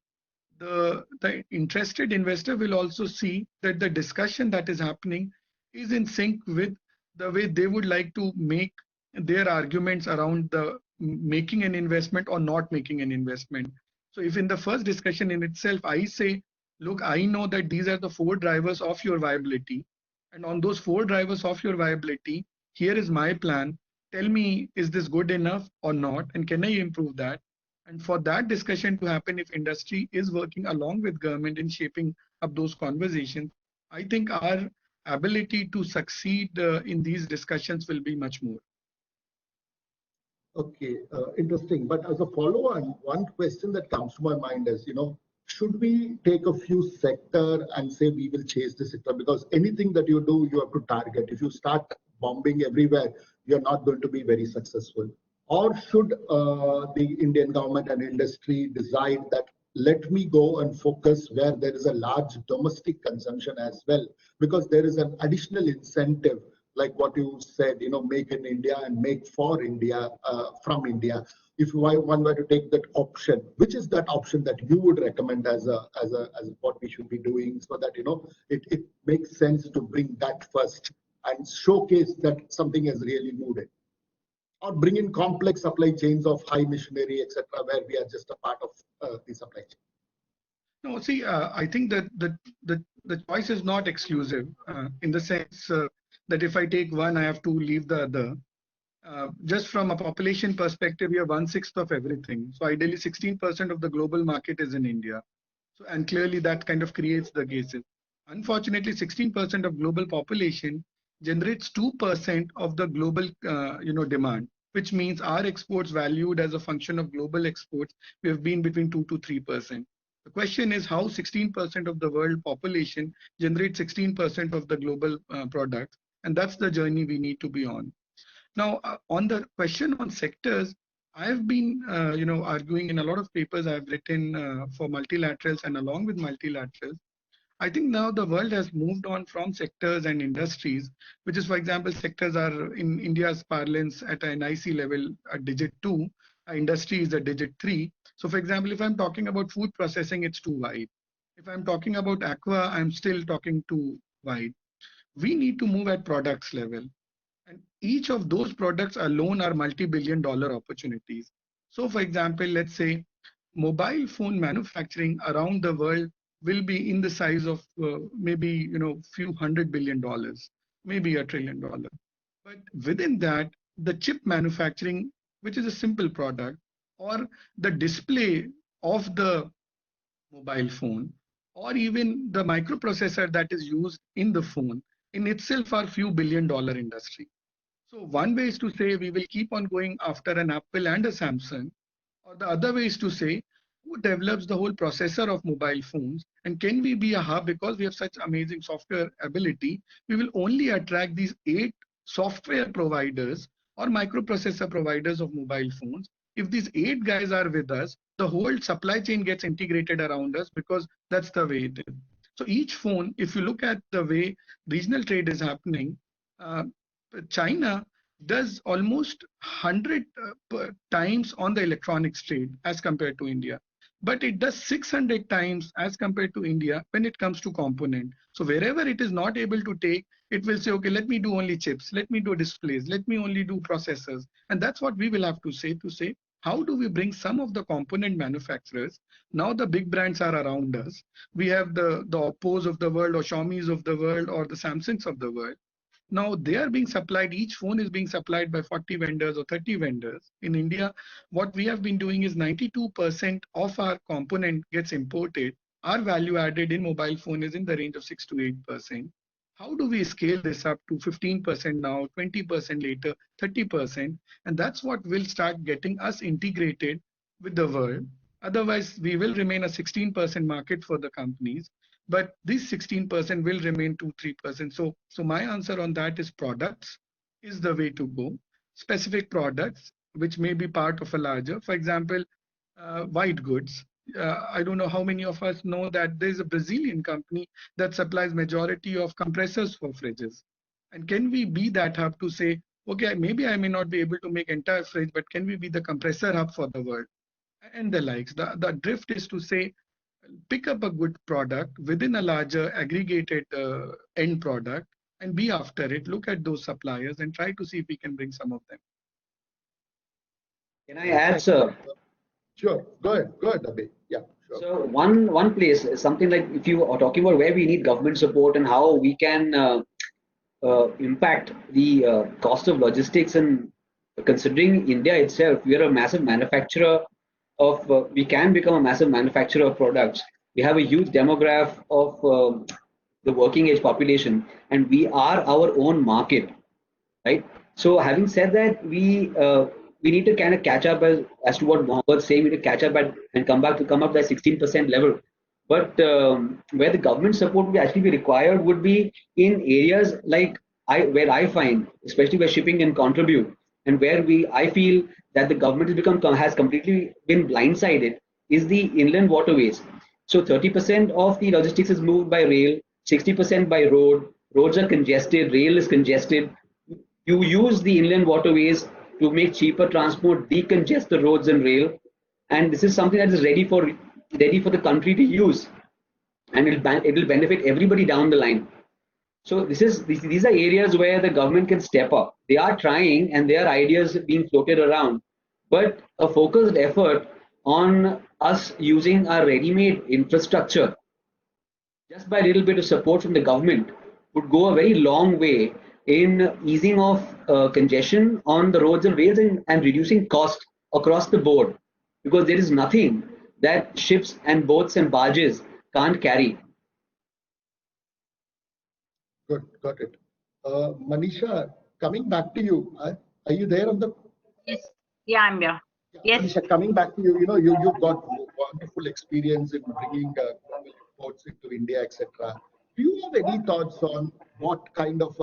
the interested investor will also see that the discussion that is happening is in sync with the way they would like to make their arguments around the making an investment or not making an investment. So if in the first discussion in itself, I say, look, I know that these are the 4 drivers of your viability, And on those 4 drivers of your viability, here is my plan. Tell me, is this good enough or not? And can I improve that? And for that discussion to happen, if industry is working along with government in shaping up those conversations, I think our ability to succeed in these discussions will be much more. Okay, interesting. But as a follow-on, one question that comes to my mind is, should we take a few sector and say we will chase the sector? Because anything that you do, you have to target. If you start bombing everywhere, you're not going to be very successful. Or should the Indian government and industry decide that let me go and focus where there is a large domestic consumption as well, because there is an additional incentive, like what you said, make in India and make for India, from India. If one were to take that option, which is that option that you would recommend as what we should be doing, so that it makes sense to bring that first and showcase that something has really moved it, or bring in complex supply chains of high machinery, etc., where we are just a part of the supply chain. No, see, I think that the choice is not exclusive in the sense that if I take one, I have to leave the other. Just from a population perspective, we have 1/6 of everything. So ideally, 16% of the global market is in India. So, and clearly that kind of creates the cases. Unfortunately, 16% of global population generates 2% of the global, demand, which means our exports valued as a function of global exports, we have been between 2 to 3%. The question is how 16% of the world population generates 16% of the global products, and that's the journey we need to be on. Now, on the question on sectors, I have been, arguing in a lot of papers I've written for multilaterals and along with multilaterals. I think now the world has moved on from sectors and industries, which is, for example, sectors are in India's parlance at an IC level at digit 2, industry is a digit 3. So, for example, if I'm talking about food processing, it's too wide. If I'm talking about aqua, I'm still talking too wide. We need to move at products level. And each of those products alone are multi-billion-dollar opportunities. So, for example, let's say mobile phone manufacturing around the world will be in the size of maybe few $100 billion, maybe $1 trillion. But within that, the chip manufacturing, which is a simple product, or the display of the mobile phone, or even the microprocessor that is used in the phone, in itself are few billion-dollar industry. So one way is to say we will keep on going after an Apple and a Samsung, or the other way is to say who develops the whole processor of mobile phones, and can we be a hub? Because we have such amazing software ability, we will only attract these 8 software providers or microprocessor providers of mobile phones. If these 8 guys are with us, the whole supply chain gets integrated around us, because that's the way it is. So each phone, if you look at the way regional trade is happening, China does almost 100 times on the electronics trade as compared to India, but it does 600 times as compared to India when it comes to component. So wherever it is not able to take, it will say, okay, let me do only chips, let me do displays, let me only do processors. And that's what we will have to say, how do we bring some of the component manufacturers? Now the big brands are around us. We have the Oppos of the world, or Xiaomi's of the world, or the Samsungs of the world. Now they are being supplied, each phone is being supplied by 40 vendors or 30 vendors. In India, what we have been doing is 92% of our component gets imported. Our value added in mobile phone is in the range of 6 to 8%. How do we scale this up to 15% now, 20% later, 30%? And that's what will start getting us integrated with the world. Otherwise, we will remain a 16% market for the companies. But this 16% will remain 2-3%. So my answer on that is products is the way to go. Specific products, which may be part of a larger, for example, white goods. I don't know how many of us know that there's a Brazilian company that supplies majority of compressors for fridges. And can we be that hub to say, okay, maybe I may not be able to make entire fridge, but can we be the compressor hub for the world? And the likes. The drift is to say, pick up a good product within a larger aggregated end product and be after it, look at those suppliers and try to see if we can bring some of them. Can I add, sir? Sure, go ahead, Abhay. Yeah, sure. So one place, something like if you are talking about where we need government support and how we can impact the cost of logistics. And considering India itself, we are a massive manufacturer of, we can become a massive manufacturer of products. We have a huge demographic of the working age population, and we are our own market, right? So having said that, we need to kind of catch up as to what Mohammed saying. We need to catch up and come up to that 16% level. But where the government support would actually be required would be in areas like where I find, especially where shipping can contribute, and where I feel that the government has completely been blindsided, is the inland waterways. So 30% of the logistics is moved by rail, 60% by road. Roads are congested, rail is congested. You use the inland waterways to make cheaper transport, decongest the roads and rail, and this is something that is ready for the country to use, and it will benefit everybody down the line. So these are areas where the government can step up. They are trying, and there are ideas being floated around, but a focused effort on us using our ready-made infrastructure, just by a little bit of support from the government, would go a very long way in easing off congestion on the roads and rails, and reducing cost across the board, because there is nothing that ships and boats and barges can't carry. Good, got it. Manisha, coming back to you, are you there on the? Yes. Yeah, I'm here. Yes. Manisha, coming back to you, you've got wonderful experience in bringing imports into India, etc. Do you have any thoughts on what kind of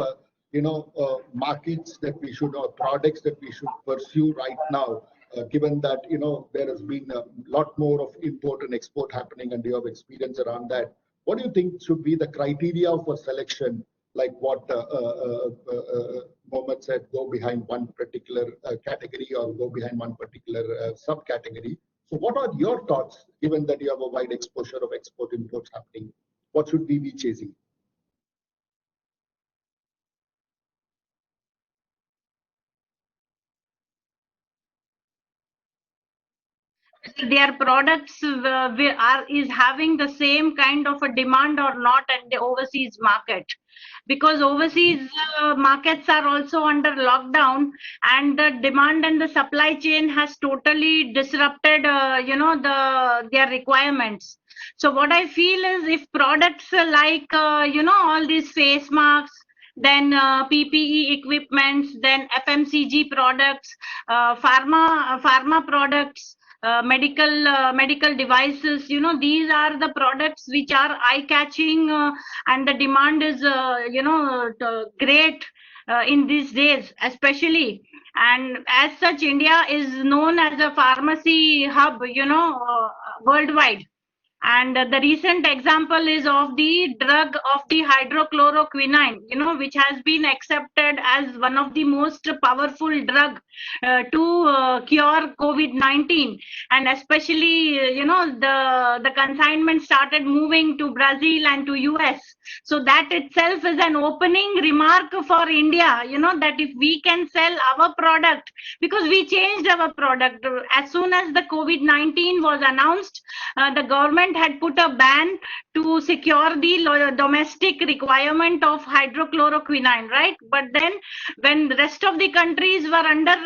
markets that we should, or products that we should pursue right now, given that there has been a lot more of import and export happening, and you have experience around that? What do you think should be the criteria for selection? Like what Mohammed said, go behind one particular category or go behind one particular subcategory. So what are your thoughts, given that you have a wide exposure of export imports happening? What should we be chasing? Their products is having the same kind of a demand or not at the overseas market, because overseas markets are also under lockdown, and the demand and the supply chain has totally disrupted their requirements. So what I feel is, if products like all these face masks, then PPE equipments, then FMCG products, pharma products, medical devices, these are the products which are eye catching, and the demand is great in these days especially. And as such, India is known as a pharmacy hub worldwide. And the recent example is of the drug of the hydrochloroquine, which has been accepted as one of the most powerful drug to cure COVID-19. And especially, the consignment started moving to Brazil and to US. So that itself is an opening remark for India, that if we can sell our product, because we changed our product. As soon as the COVID-19 was announced, the government had put a ban to secure the domestic requirement of hydrochloroquine, right? But then when the rest of the countries were under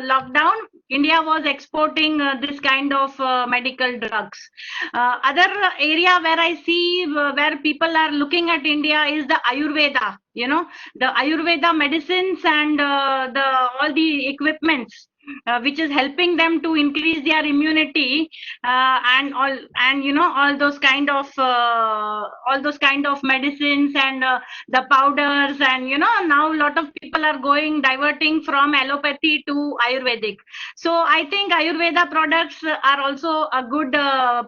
lockdown, India was exporting this kind of medical drugs. Other area where I see where people are looking at India is the Ayurveda, the Ayurveda medicines and all the equipments, which is helping them to increase their immunity, and all those kind of medicines, and the powders, and now a lot of people are diverting from allopathy to Ayurvedic. So I think Ayurveda products are also a good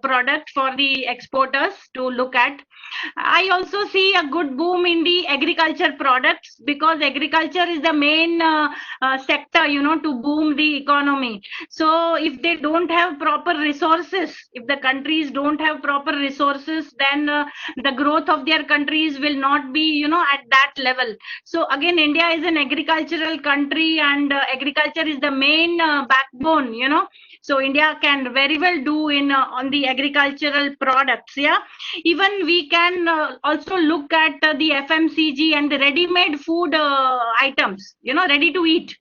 product for the exporters to look at. I also see a good boom in the agriculture products, because agriculture is the main sector, to boom the economy. So if they don't have proper resources, if the countries don't have proper resources, then the growth of their countries will not be, at that level. So again, India is an agricultural country, and agriculture is the main backbone, So India can very well do in on the agricultural products. Yeah, even we can also look at the FMCG and the ready-made food items. You know, ready to eat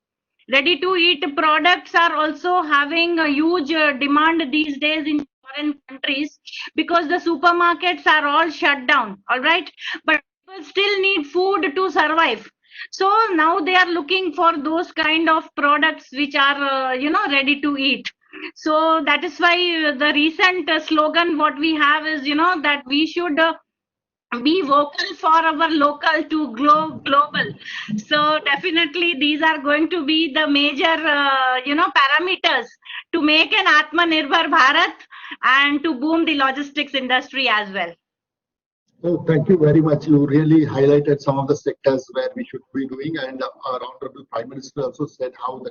products are also having a huge demand these days in foreign countries, because the supermarkets are all shut down, all right, but people still need food to survive. So now they are looking for those kind of products which are ready to eat. So that is why the recent slogan what we have is, that we should be vocal for our local to global. So definitely these are going to be the major parameters to make an Atmanirbhar Bharat and to boom the logistics industry as well. Oh, thank you very much. You really highlighted some of the sectors where we should be doing, and our Honorable Prime Minister also said how the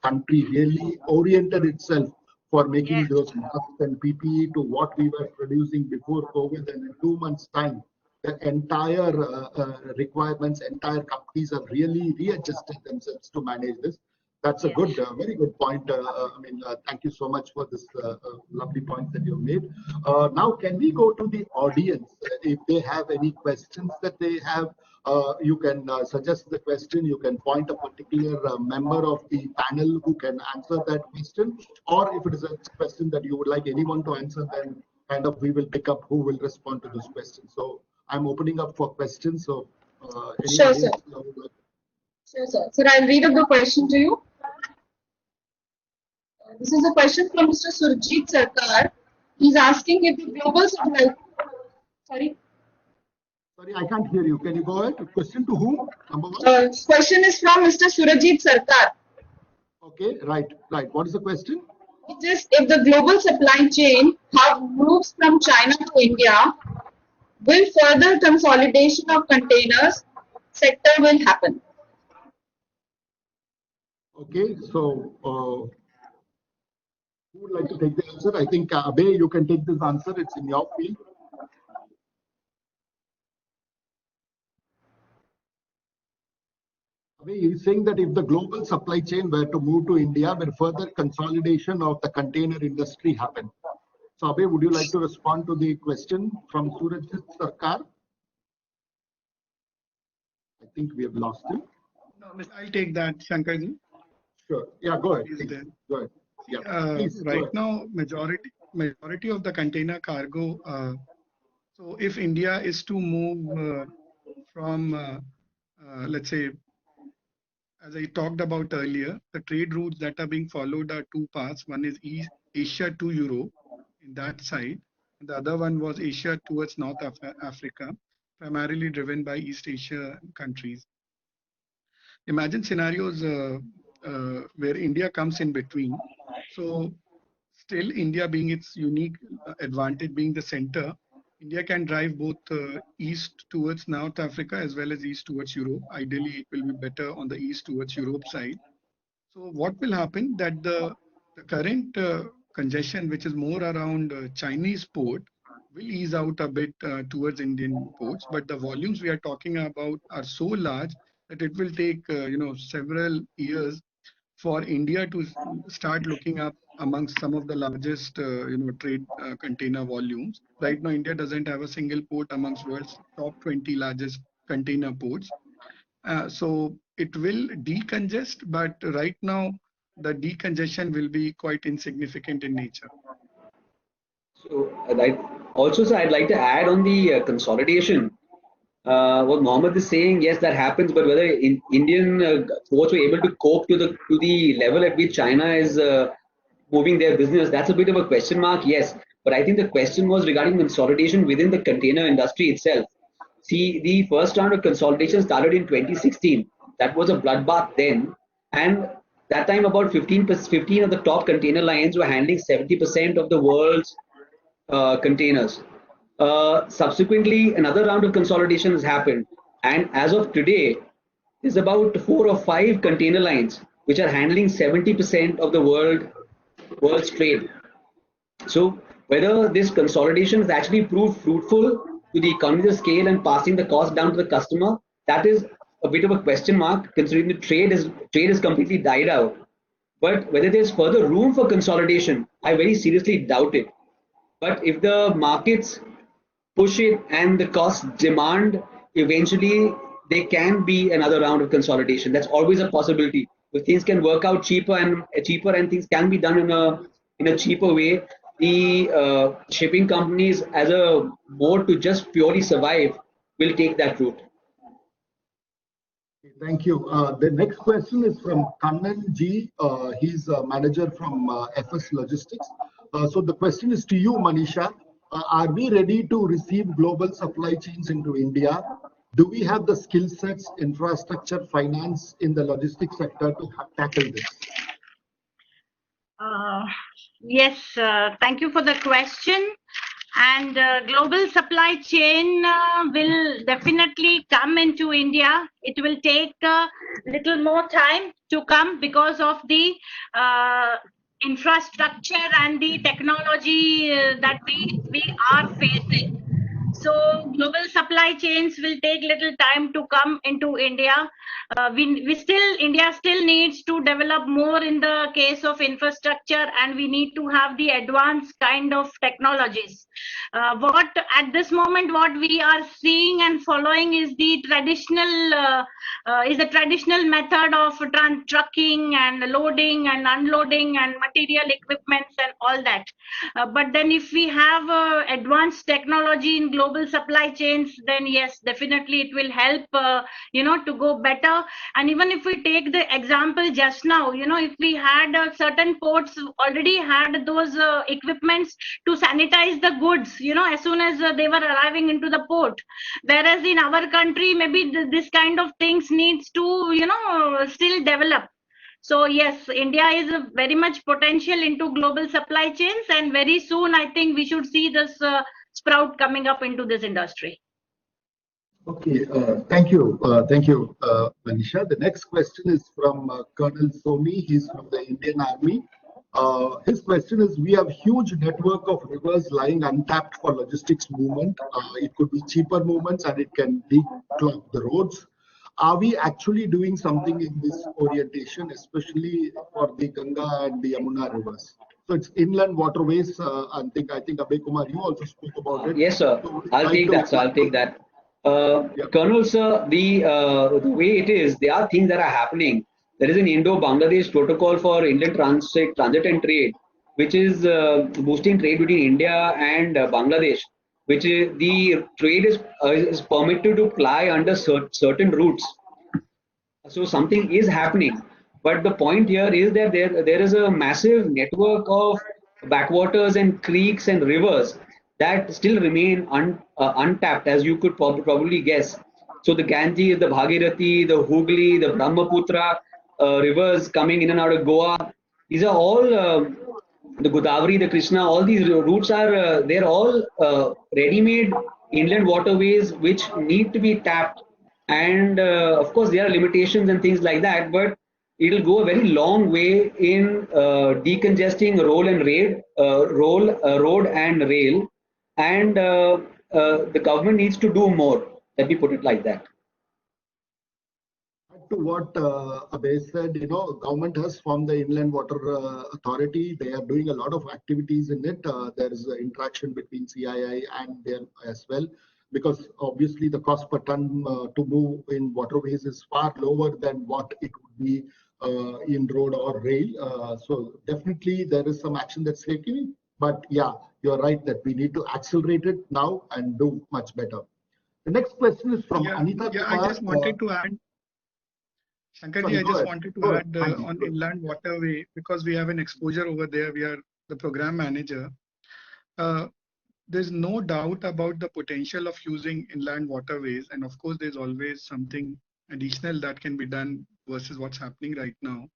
country really oriented itself for making Yes. those masks and PPE to what we were producing before COVID, and in 2 months' time, the entire requirements, entire companies have really readjusted themselves to manage this. That's a good, very good point. Thank you so much for this lovely point that you made. Now, can we go to the audience? If they have any questions that they have, you can suggest the question. You can point a particular member of the panel who can answer that question. Or if it is a question that you would like anyone to answer, then kind of we will pick up who will respond to this question. So I'm opening up for questions. So Sure, sir. Sure, sir. Sir, I'll read up the question to you. This is a question from Mr. Surjit Sarkar. He's asking if the global supply. Sorry. Sorry, I can't hear you. Can you go ahead? Question to whom? Number one. Question is from Mr. Surajit Sarkar. Okay, right. What is the question? It is, if the global supply chain moves from China to India, will further consolidation of containers sector will happen? Okay, so who would like to take the answer? I think Abhay, you can take this answer. It's in your field. Abhay is saying that if the global supply chain were to move to India, will further consolidation of the container industry happen? So Abhay, would you like to respond to the question from Surajit Sarkar? I think we have lost him. No, I'll take that, Shankarji. Sure. Yeah, go ahead. Is there? Go ahead. Yeah, please, right now, majority of the container cargo. So if India is to move from, let's say, as I talked about earlier, the trade routes that are being followed are two paths. One is Asia to Europe in that side, and the other one was Asia towards North Africa, primarily driven by East Asia countries. Imagine scenarios where India comes in between. So still India being its unique advantage, being the center, India can drive both east towards North Africa as well as east towards Europe. Ideally, it will be better on the east towards Europe side. So what will happen that the current congestion, which is more around Chinese port, will ease out a bit towards Indian ports. But the volumes we are talking about are so large that it will take several years for India to start looking up amongst some of the largest trade container volumes. Right now, India doesn't have a single port amongst world's top 20 largest container ports. So it will decongest, but right now the decongestion will be quite insignificant in nature. So I'd like to add on the consolidation. What Mohammed is saying, yes, that happens, but whether Indian ports were able to cope to the level at which China is moving their business, that's a bit of a question mark. Yes, but I think the question was regarding consolidation within the container industry itself. See, the first round of consolidation started in 2016. That was a bloodbath then, and that time about 15 of the top container lines were handling 70% of the world's containers. Subsequently, another round of consolidation has happened, and as of today, there's about 4 or 5 container lines which are handling 70% of the world's trade. So whether this consolidation has actually proved fruitful to the economies of scale and passing the cost down to the customer, that is a bit of a question mark, considering the trade is completely died out. But whether there's further room for consolidation, I very seriously doubt it. But if the markets push it and the cost demand, eventually there can be another round of consolidation. That's always a possibility. If things can work out cheaper and things can be done in a cheaper way, the shipping companies as a mode to just purely survive will take that route. Thank you. The next question is from Kannan G. He's a manager from FS Logistics. So the question is to you, Manisha. Are we ready to receive global supply chains into India? Do we have the skill sets, infrastructure, finance in the logistics sector to tackle this? Yes, thank you for the question. And global supply chain will definitely come into India. It will take a little more time to come because of the infrastructure and the technology that we are facing. So global supply chains will take little time to come into India. India still needs to develop more in the case of infrastructure, and we need to have the advanced kind of technologies. What at this moment what we are seeing and following is the traditional method of trucking and loading and unloading and material equipments and all that. But then if we have advanced technology in global supply chains, then yes, definitely it will help to go better. And even if we take the example just now, if we had certain ports already had those equipments to sanitize the goods, as soon as they were arriving into the port, whereas in our country maybe this kind of things needs to still develop. So yes, India is a very much potential into global supply chains, and very soon I think we should see this sprout coming up into this industry. Okay, thank you, Manisha. The next question is from Colonel Somi. He's from the Indian Army. His question is: we have huge network of rivers lying untapped for logistics movement. It could be cheaper movements, and it can declog the roads. Are we actually doing something in this orientation, especially for the Ganga and the Yamuna rivers? So it's inland waterways. I think Abhay Kumar, you also spoke about it. Yes, sir. So I'll take that. So I'll take that. Colonel, sir, the way it is, there are things that are happening. There is an Indo-Bangladesh protocol for inland transit and trade, which is boosting trade between India and Bangladesh, which is the trade is permitted to ply under certain routes. So something is happening. But the point here is that there is a massive network of backwaters and creeks and rivers that still remain untapped, as you could probably guess. So the Ganges, the Bhagirathi, the Hooghly, the Brahmaputra rivers coming in and out of Goa, these are all the Godavari, the Krishna, all these routes are they're all ready-made inland waterways which need to be tapped. And of course, there are limitations and things like that, but it'll go a very long way in decongesting road and rail, and the government needs to do more. Let me put it like that. To what Abhay said, government has formed the Inland Water Authority. They are doing a lot of activities in it. There is interaction between CII and them as well, because obviously the cost per ton to move in waterways is far lower than what it would be in road or rail. So definitely there is some action that's taken. But yeah, you're right that we need to accelerate it now and do much better. The next question is from Anita Kumar. I just wanted to add. Shankarji, I just wanted to add on inland waterway, because we have an exposure over there. We are the program manager. There's no doubt about the potential of using inland waterways. And of course, there's always something additional that can be done versus what's happening right now.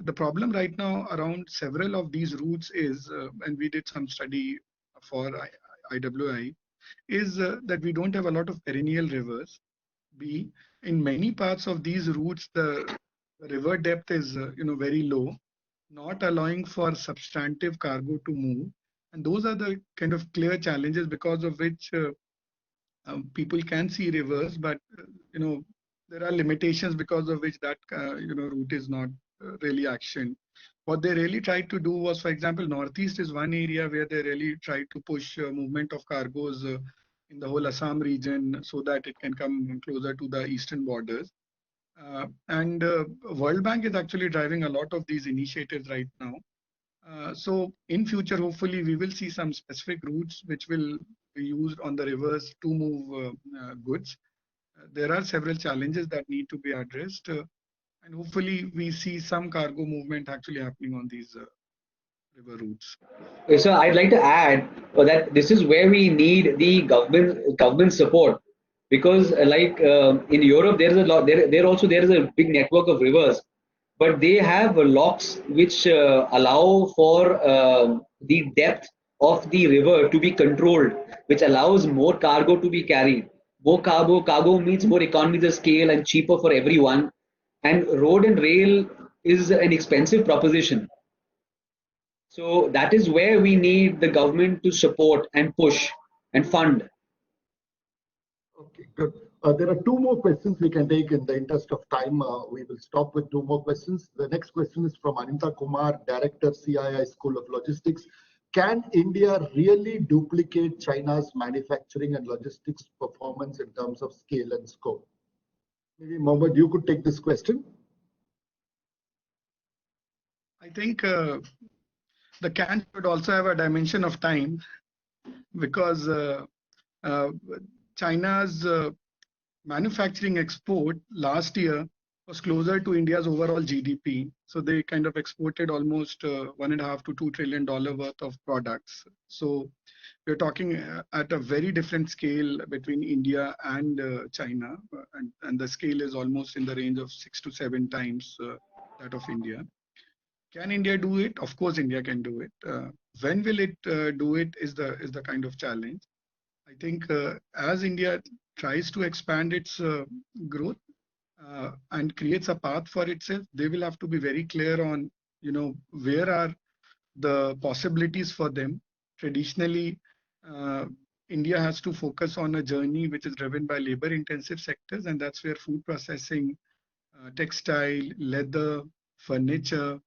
The problem right now around several of these routes is, and we did some study for IWI, is that we don't have a lot of perennial rivers. B, in many parts of these routes, the river depth is very low, not allowing for substantive cargo to move. And those are the kind of clear challenges because of which people can see rivers, but there are limitations because of which that route is not really actioned. What they really tried to do was, for example, Northeast is one area where they really tried to push movement of cargoes in the whole Assam region so that it can come closer to the eastern borders. And World Bank is actually driving a lot of these initiatives right now. So in future, hopefully, we will see some specific routes which will be used on the rivers to move goods. There are several challenges that need to be addressed, and hopefully, we see some cargo movement actually happening on these river routes. So I'd like to add that this is where we need the government support, because in Europe there is a lot there also there is a big network of rivers, but they have locks which allow for the depth of the river to be controlled, which allows more cargo to be carried. More cargo means more economies of scale and cheaper for everyone. And road and rail is an expensive proposition. So that is where we need the government to support and push and fund. Okay, good. There are two more questions we can take in the interest of time. We will stop with two more questions. The next question is from Anita Kumar, Director, CII School of Logistics. Can India really duplicate China's manufacturing and logistics performance in terms of scale and scope? Maybe Mohammed, you could take this question. I think the can should also have a dimension of time, because China's manufacturing export last year was closer to India's overall GDP. So they kind of exported almost $1.5 to $2 trillion worth of products. So we're talking at a very different scale between India and China, and the scale is almost in the range of 6 to 7 times that of India. Can India do it? Of course, India can do it. When will it do it is the kind of challenge. I think as India tries to expand its growth and creates a path for itself, they will have to be very clear on, where are the possibilities for them. Traditionally, India has to focus on a journey which is driven by labor-intensive sectors, and that's where food processing, textile, leather, furniture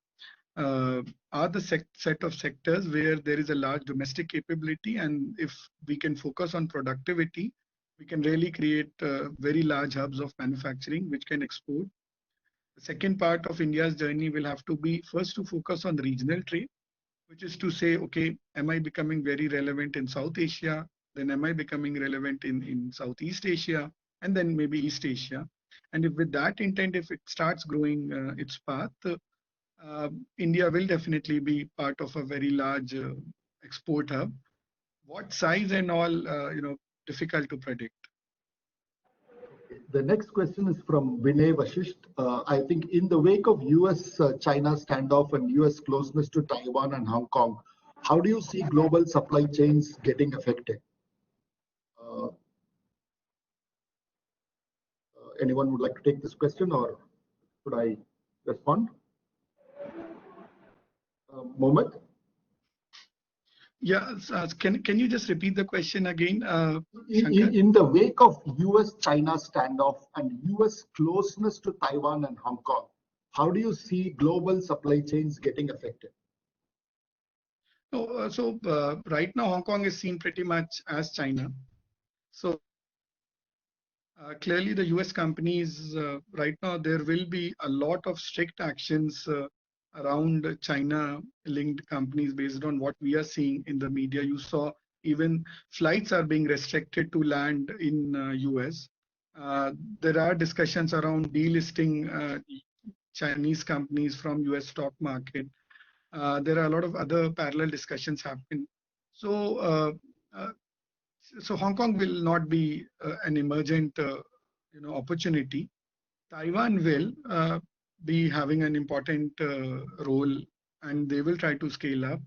are the set of sectors where there is a large domestic capability, and if we can focus on productivity, we can really create very large hubs of manufacturing which can export. The second part of India's journey will have to be first to focus on regional trade, which is to say, okay, am I becoming very relevant in South Asia? Then am I becoming relevant in Southeast Asia? And then maybe East Asia. And if with that intent, if it starts growing its path, India will definitely be part of a very large export hub. What size and all, difficult to predict. The next question is from Vinay Vashisht. I think in the wake of US-China standoff and US closeness to Taiwan and Hong Kong, how do you see global supply chains getting affected? Anyone would like to take this question, or should I respond? Mohammed? Yeah, can you just repeat the question again, In the wake of US-China standoff and US closeness to Taiwan and Hong Kong, how do you see global supply chains getting affected? So right now, Hong Kong is seen pretty much as China. So clearly, the US companies right now, there will be a lot of strict actions around China-linked companies based on what we are seeing in the media. You saw even flights are being restricted to land in US. There are discussions around delisting Chinese companies from US stock market. There are a lot of other parallel discussions happening. So Hong Kong will not be an emergent opportunity. Taiwan will be having an important role, and they will try to scale up.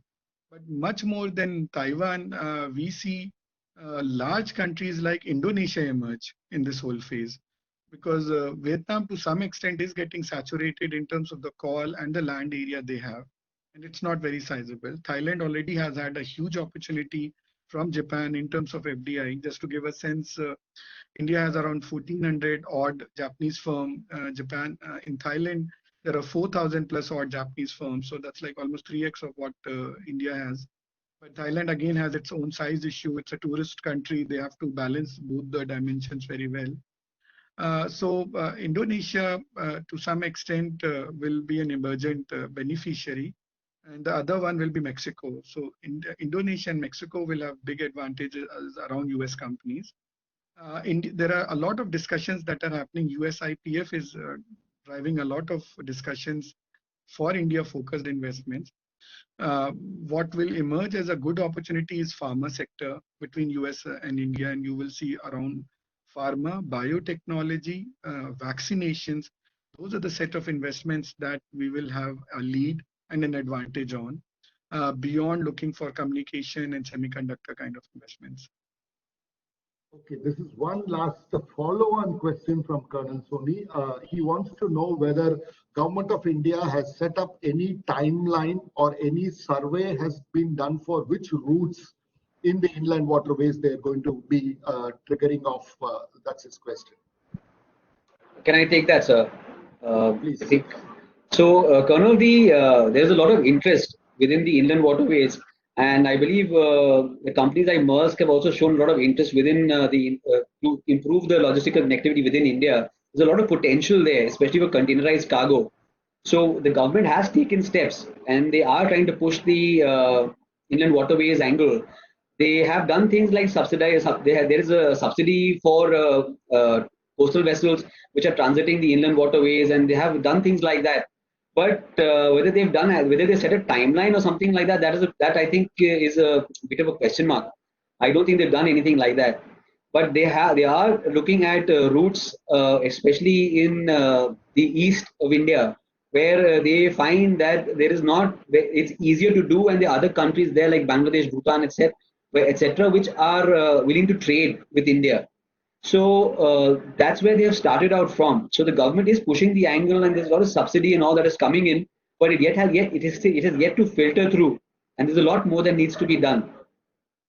But much more than Taiwan, we see large countries like Indonesia emerge in this whole phase, because Vietnam to some extent is getting saturated in terms of the coal and the land area they have, and it's not very sizable. Thailand already has had a huge opportunity from Japan in terms of FDI. Just to give a sense, India has around 1,400 odd Japanese firm. Japan in Thailand, there are 4,000 plus odd Japanese firms. So that's like almost 3x of what India has. But Thailand again has its own size issue. It's a tourist country. They have to balance both the dimensions very well. Indonesia, to some extent, will be an emergent beneficiary, and the other one will be Mexico. So Indonesia and Mexico will have big advantages around US companies. There are a lot of discussions that are happening. USIPF is driving a lot of discussions for India-focused investments. What will emerge as a good opportunity is pharma sector between US and India, and you will see around pharma, biotechnology, vaccinations. Those are the set of investments that we will have a lead and an advantage on, beyond looking for communication and semiconductor kind of investments. Okay, this is one last follow-on question from Colonel Soni. He wants to know whether Government of India has set up any timeline or any survey has been done for which routes in the inland waterways they're going to be triggering off. That's his question. Can I take that, sir? Please. I think. So, Colonel, there's a lot of interest within the inland waterways, and I believe the companies like Maersk have also shown a lot of interest within to improve the logistical connectivity within India. There's a lot of potential there, especially for containerized cargo. So the government has taken steps, and they are trying to push the inland waterways angle. They have done things like subsidize. There is a subsidy for coastal vessels which are transiting the inland waterways, and they have done things like that. But whether they set a timeline or something like that, that I think is a bit of a question mark. I don't think they've done anything like that. But they are looking at routes, especially in the east of India, where they find that it's easier to do, and the other countries there like Bangladesh, Bhutan, etc., which are willing to trade with India. So that's where they have started out from. So the government is pushing the angle, and there's a lot of subsidy and all that is coming in, but it has yet to filter through, and there's a lot more that needs to be done.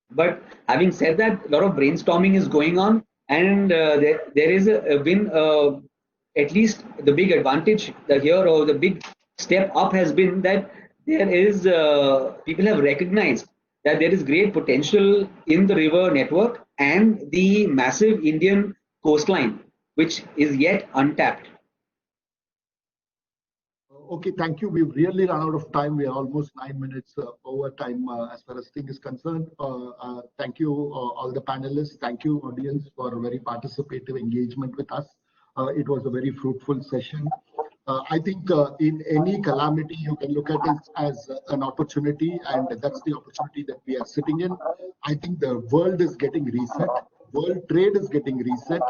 But having said that, a lot of brainstorming is going on, and there is at least the big advantage here, or the big step up has been that there is people have recognized that there is great potential in the river network and the massive Indian coastline, which is yet untapped. Okay, thank you. We've really run out of time. We are almost 9 minutes over time as far as thing is concerned. Thank you, all the panelists. Thank you, audience, for a very participative engagement with us. It was a very fruitful session. I think in any calamity, you can look at it as an opportunity, and that's the opportunity that we are sitting in. I think the world is getting reset. World trade is getting reset.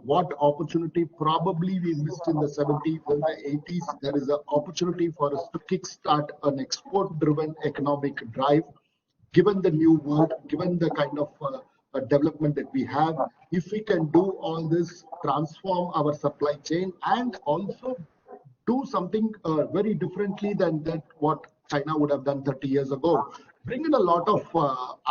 What opportunity probably we missed in the 70s and the 80s. There is an opportunity for us to kickstart an export-driven economic drive. Given the new world, given the kind of development that we have, if we can do all this, transform our supply chain, and also do something very differently than what China would have done 30 years ago. Bring in a lot of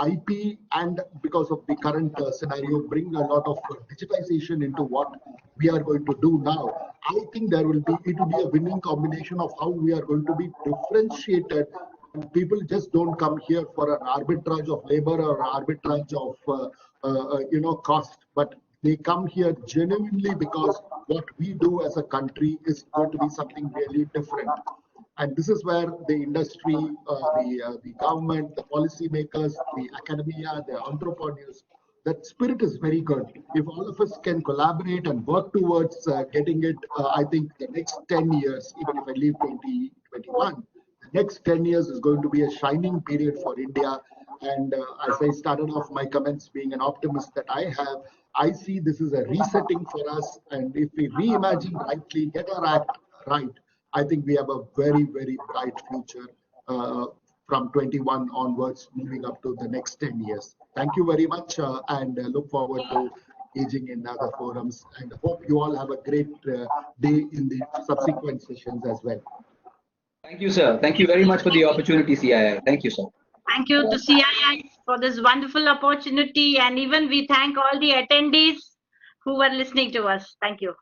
IP, and because of the current scenario, bring a lot of digitization into what we are going to do now. I think it will be a winning combination of how we are going to be differentiated. People just don't come here for an arbitrage of labor or arbitrage of cost, but they come here genuinely because what we do as a country is going to be something really different. And this is where the industry, the government, the policymakers, the academia, the entrepreneurs, that spirit is very good. If all of us can collaborate and work towards getting it, I think the next 10 years, even if I leave 2021, the next 10 years is going to be a shining period for India. And as I started off my comments being an optimist that I have, I see this is a resetting for us. And if we reimagine rightly, get our act right, I think we have a very, very bright future from 21 onwards, moving up to the next 10 years. Thank you very much, and look forward to engaging in other forums, and hope you all have a great day in the subsequent sessions as well. Thank you, sir. Thank you very much for the opportunity, CII. Thank you, sir. Thank you to CII for this wonderful opportunity, and even we thank all the attendees who were listening to us. Thank you.